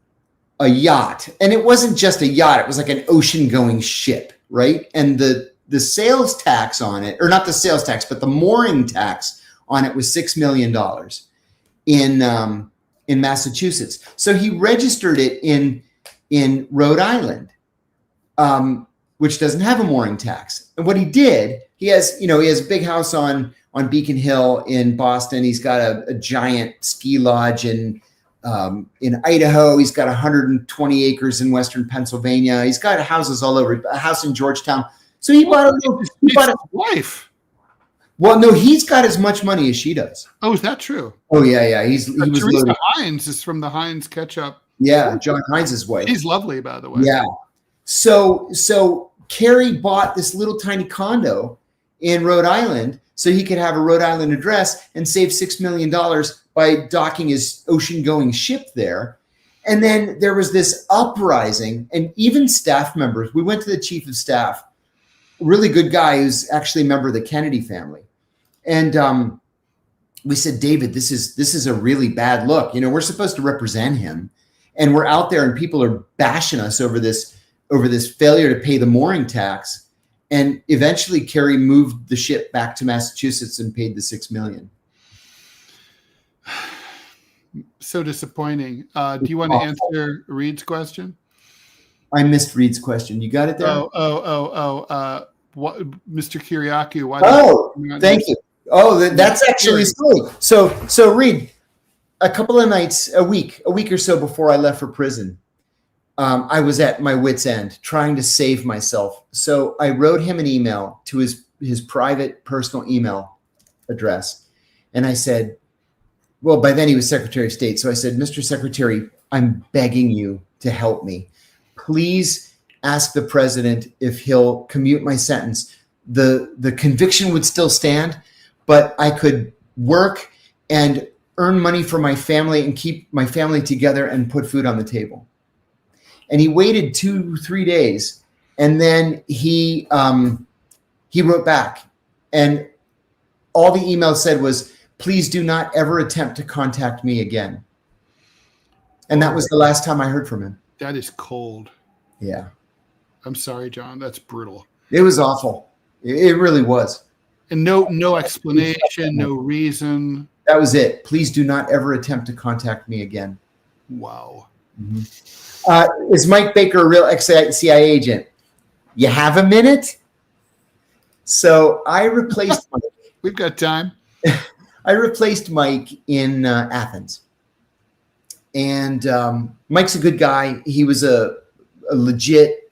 a yacht. And it wasn't just a yacht. It was like an ocean-going ship, right? And the sales tax on it, or not the sales tax, but the mooring tax on it was $6 million in Massachusetts. So he registered it in Rhode Island, which doesn't have a mooring tax. And what he did, he has a big house on Beacon Hill in Boston. He's got a giant ski lodge in Idaho. He's got 120 acres in Western Pennsylvania. He's got houses all over. A house in Georgetown. So he bought a wife. Well, no, he's got as much money as she does. Oh, is that true? Oh yeah. He was Teresa loaded. Hines is from the Hines Ketchup. Yeah, John Hines' wife. She's lovely, by the way. Yeah. So Kerry bought this little tiny condo in Rhode Island so he could have a Rhode Island address and save $6 million by docking his ocean-going ship there. And then there was this uprising, and even staff members. We went to the chief of staff, a really good guy who's actually a member of the Kennedy family. And we said, David, this is a really bad look. We're supposed to represent him, and we're out there and people are bashing us over this failure to pay the mooring tax. And eventually Kerry moved the ship back to Massachusetts and paid the $6 million. So disappointing. Do you want to answer Reed's question? I missed Reed's question. You got it there? What, Mr. Kiriakou? Thank you. Oh, that's actually silly. So Reed, a couple of nights, a week or so before I left for prison, I was at my wit's end trying to save myself. So I wrote him an email to his private personal email address. And I said, well, by then he was Secretary of State. So I said, Mr. Secretary, I'm begging you to help me. Please ask the president if he'll commute my sentence. The conviction would still stand, but I could work and earn money for my family and keep my family together and put food on the table. And he waited 2-3 days, and then he wrote back, and all the email said was, please do not ever attempt to contact me again. And that was the last time I heard from him. That is cold. Yeah. I'm sorry, John. That's brutal. It was awful. It really was. And no explanation, no reason. That was it. Please do not ever attempt to contact me again. Wow. Mm-hmm. Is Mike Baker a real ex-CIA agent? You have a minute? So I replaced Mike. We've got time. I replaced Mike in Athens. And Mike's a good guy. He was a legit,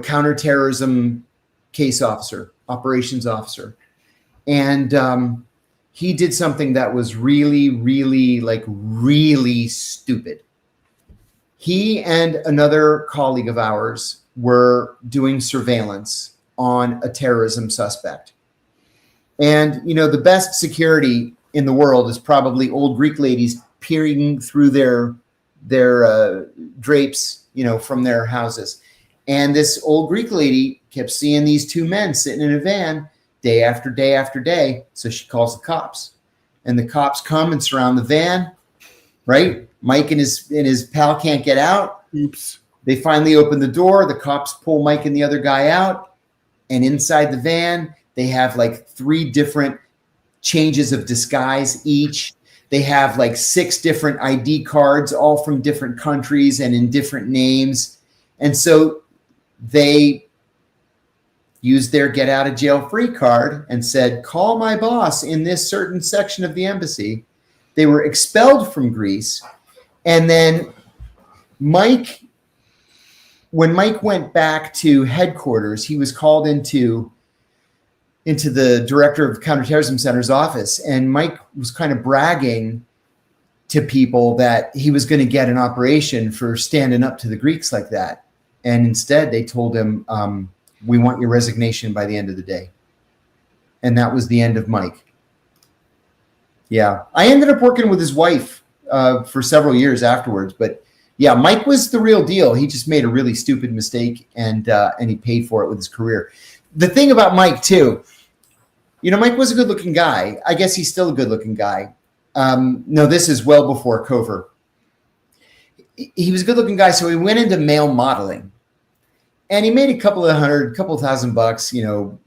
counterterrorism case officer, operations officer. And he did something that was really, really, really stupid. He and another colleague of ours were doing surveillance on a terrorism suspect. And, the best security in the world is probably old Greek ladies peering through their drapes, from their houses. And this old Greek lady kept seeing these two men sitting in a van day after day after day. So she calls the cops, and the cops come and surround the van, right? Mike and his pal can't get out. Oops. They finally open the door. The cops pull Mike and the other guy out. And inside the van, they have 3 different changes of disguise each. They have 6 different ID cards, all from different countries and in different names. And so they used their get out of jail free card and said, call my boss in this certain section of the embassy. They were expelled from Greece. And then when Mike went back to headquarters, he was called into the director of Counterterrorism Center's office. And Mike was kind of bragging to people that he was going to get an operation for standing up to the Greeks like that. And instead they told him, we want your resignation by the end of the day. And that was the end of Mike. Yeah. I ended up working with his wife for several years afterwards, but yeah, Mike was the real deal. He just made a really stupid mistake, and he paid for it with his career. The thing about Mike too, Mike was a good-looking guy. I guess he's still a good-looking guy. No, this is well before Cover. He was a good-looking guy, so he went into male modeling, and he made a couple thousand bucks,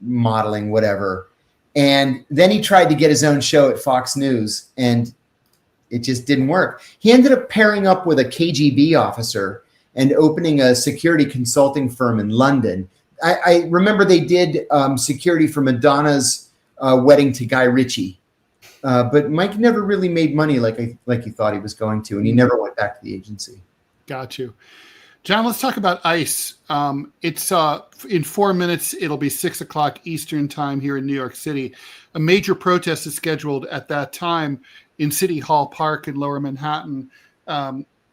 modeling, whatever. And then he tried to get his own show at Fox News, and it just didn't work. He ended up pairing up with a KGB officer and opening a security consulting firm in London. I remember they did security for Madonna's wedding to Guy Ritchie. But Mike never really made money like he thought he was going to, and he never went back to the agency. Got you. John, let's talk about ICE. It's in 4 minutes. It'll be 6 o'clock Eastern time here in New York City. A major protest is scheduled at that time in City Hall Park in Lower Manhattan.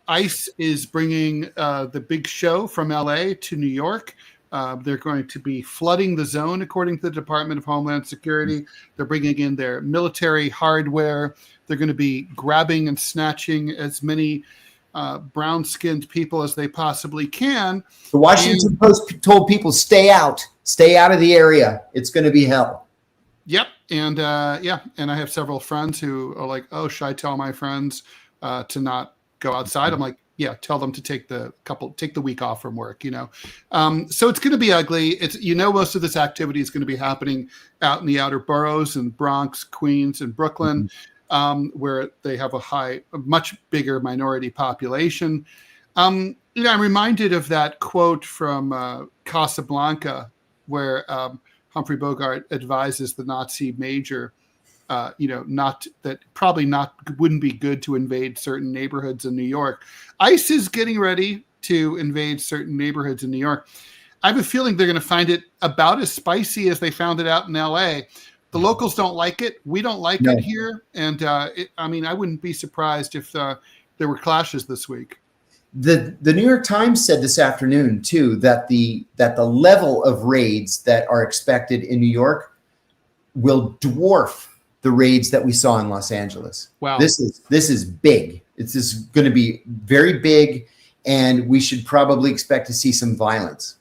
ICE is bringing the big show from LA to New York. They're going to be flooding the zone, according to the Department of Homeland Security. They're bringing in their military hardware. They're going to be grabbing and snatching as many brown-skinned people as they possibly can. The Washington Post told people, stay out of the area. It's going to be hell. Yep. And and I have several friends who are like, oh, should I tell my friends to not go outside? I'm like, yeah, tell them to take the week off from work, So it's going to be ugly. It's, most of this activity is going to be happening out in the outer boroughs in Bronx, Queens, and Brooklyn, where they have a much bigger minority population. I'm reminded of that quote from Casablanca, where Humphrey Bogart advises the Nazi major, wouldn't be good to invade certain neighborhoods in New York. ICE is getting ready to invade certain neighborhoods in New York. I have a feeling they're going to find it about as spicy as they found it out in LA. The locals don't like it. We don't like it here. And I wouldn't be surprised if there were clashes this week. The New York Times said this afternoon too that the level of raids that are expected in New York will dwarf the raids that we saw in Los Angeles. Wow. This is big. This is going to be very big, and we should probably expect to see some violence.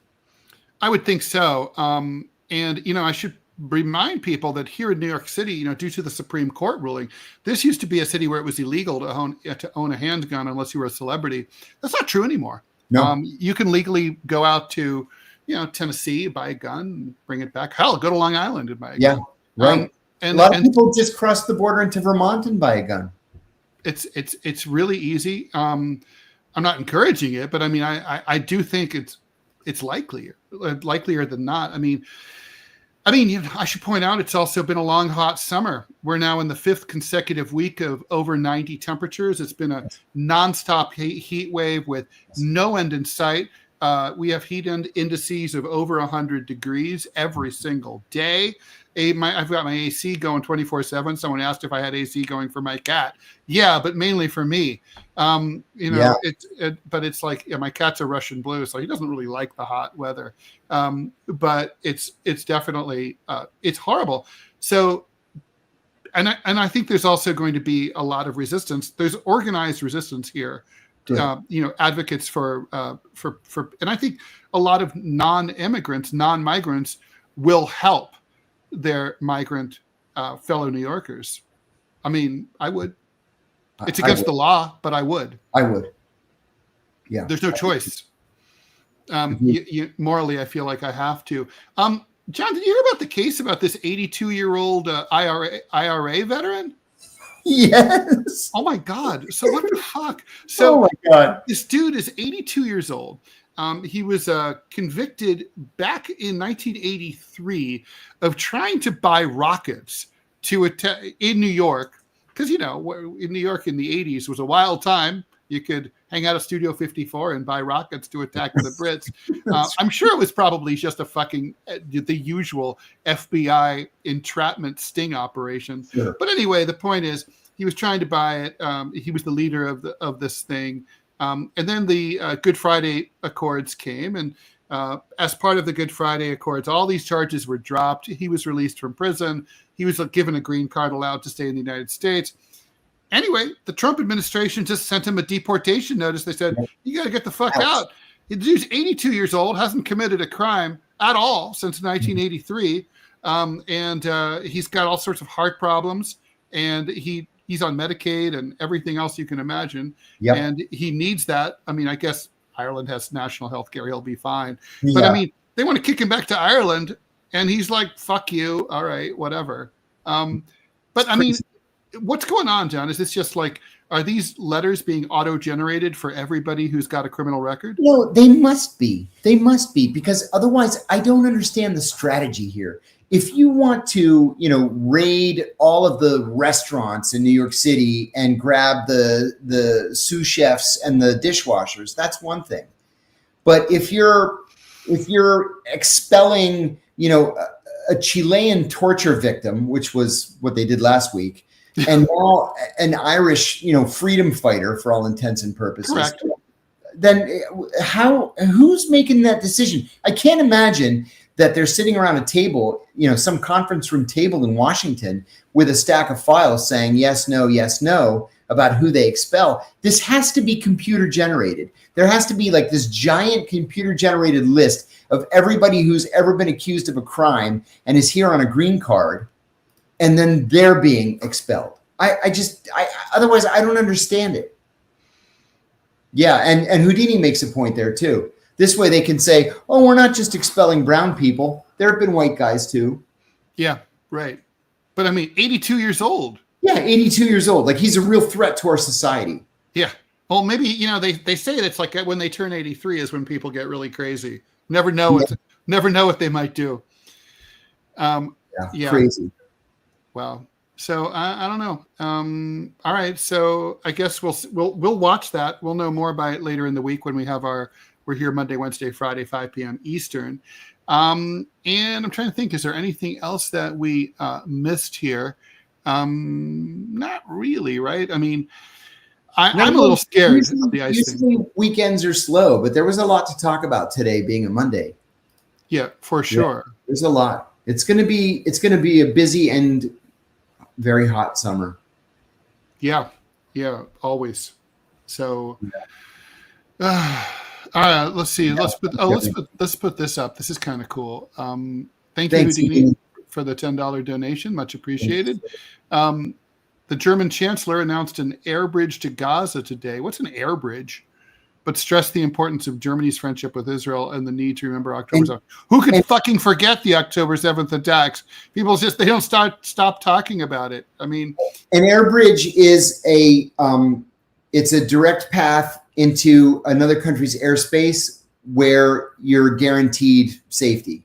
I would think so. I should remind people that here in New York City, due to the Supreme Court ruling, this used to be a city where it was illegal to own a handgun unless you were a celebrity. That's not true anymore. No. You can legally go out to, Tennessee, buy a gun, bring it back. Hell, go to Long Island and buy a gun. Right. And a lot of people just cross the border into Vermont and buy a gun. It's really easy. I'm not encouraging it, but I do think it's likelier than not. I mean, I should point out it's also been a long, hot summer. We're now in the 5th consecutive week of over 90 temperatures. It's been a nonstop heat wave with no end in sight. We have heat indices of over 100 degrees every single day. I've got my AC going 24/7. Someone asked if I had AC going for my cat. Yeah, but mainly for me. But it's like, my cat's a Russian blue, so he doesn't really like the hot weather. But it's definitely it's horrible. So, and I think there's also going to be a lot of resistance. There's organized resistance here. Advocates for, and I think a lot of non-migrants will help their migrant fellow New Yorkers. I mean, I would. It's against the law, but I would. I would. Yeah. There's no choice. Morally, I feel like I have to. John, did you hear about the case about this 82-year-old IRA veteran? Yes. Oh my God. So what the fuck? So oh my God. This dude is 82 years old. He was convicted back in 1983 of trying to buy rockets to attack in New York. Because, in New York in the 80s was a wild time. You could hang out at Studio 54 and buy rockets to attack the Brits. I'm sure it was probably just a fucking the usual FBI entrapment sting operation. Sure. But anyway, the point is he was trying to buy it. He was the leader of this thing. And then the Good Friday Accords came. And as part of the Good Friday Accords, all these charges were dropped. He was released from prison. He was given a green card, allowed to stay in the United States. Anyway, the Trump administration just sent him a deportation notice. They said, you got to get the fuck out. The dude's 82 years old, hasn't committed a crime at all since 1983. And he's got all sorts of heart problems. And he's on Medicaid and everything else you can imagine. Yep. And he needs that. I mean, I guess Ireland has national health care. He'll be fine. Yeah. But I mean, they want to kick him back to Ireland. And he's like, fuck you. All right, whatever. But I mean, what's going on, John? Is this just like, are these letters being auto-generated for everybody who's got a criminal record? No, they must be. They must be, because otherwise I don't understand the strategy here. If you want to, raid all of the restaurants in New York City and grab the sous chefs and the dishwashers, that's one thing. But if you're expelling, a Chilean torture victim, which was what they did last week, and now an Irish, freedom fighter for all intents and purposes. Correct. Then who's making that decision? I can't imagine that they're sitting around a table, some conference room table in Washington with a stack of files saying yes, no about who they expel. This has to be computer generated. There has to be like this giant computer generated list of everybody who's ever been accused of a crime and is here on a green card, and then they're being expelled. Otherwise I don't understand it. Yeah, and Houdini makes a point there too. This way they can say, oh, we're not just expelling brown people. There have been white guys too. Yeah, right. But I mean, 82 years old. Yeah, 82 years old. Like, he's a real threat to our society. Yeah. Well, maybe, they say it's like when they turn 83 is when people get really crazy. Never know what they might do. Yeah. Crazy. Well, so I don't know. All right. So I guess we'll watch that. We'll know more about it later in the week when we're here Monday, Wednesday, Friday, 5 p.m. Eastern. And I'm trying to think, is there anything else that we missed here? Not really, right? I mean, I'm a little scared of the ice thing. Weekends are slow, but there was a lot to talk about today, being a Monday. Yeah, for sure. Yeah, there's a lot. It's gonna be a busy and very hot summer. Yeah, always. So, let's see. Let's put this up. This is kind of cool. Thank you, Houdini, for the $10 donation. Much appreciated. The German chancellor announced an air bridge to Gaza today. What's an air bridge? But stressed the importance of Germany's friendship with Israel and the need to remember October 7th. Who could fucking forget the October 7th attacks? People they don't stop talking about it. I mean, an air bridge is it's a direct path into another country's airspace where you're guaranteed safety.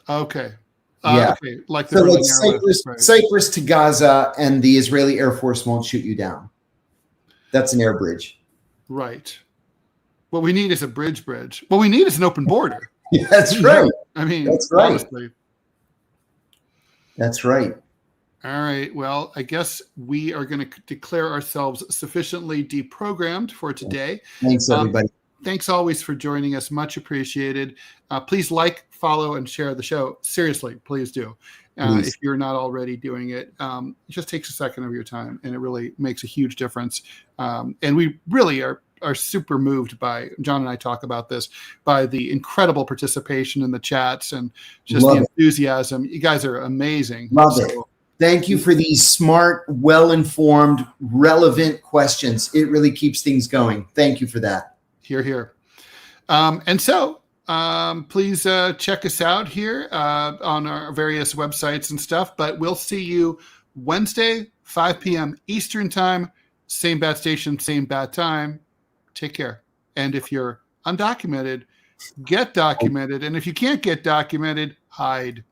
Okay. Yeah. Okay. Like the So Berlin like airlift, right. Cyprus to Gaza, and the Israeli Air Force won't shoot you down. That's an air bridge. Right. What we need is a bridge. What we need is an open border. Yeah, that's right. I mean, that's right. honestly. That's right. All right. Well, I guess we are going to declare ourselves sufficiently deprogrammed for today. Thanks, everybody. Thanks always for joining us. Much appreciated. Please like, follow, and share the show. Seriously, please do. If you're not already doing it, it just takes a second of your time, and it really makes a huge difference. And we really are super moved by, John and I talk about this, by the incredible participation in the chats and just the enthusiasm. You guys are amazing. Love it. Thank you for these smart, well-informed, relevant questions. It really keeps things going. Thank you for that. Hear, hear. And so please check us out here on our various websites and stuff. But we'll see you Wednesday, 5 p.m. Eastern time. Same bat station, same bat time. Take care. And if you're undocumented, get documented. And if you can't get documented, hide.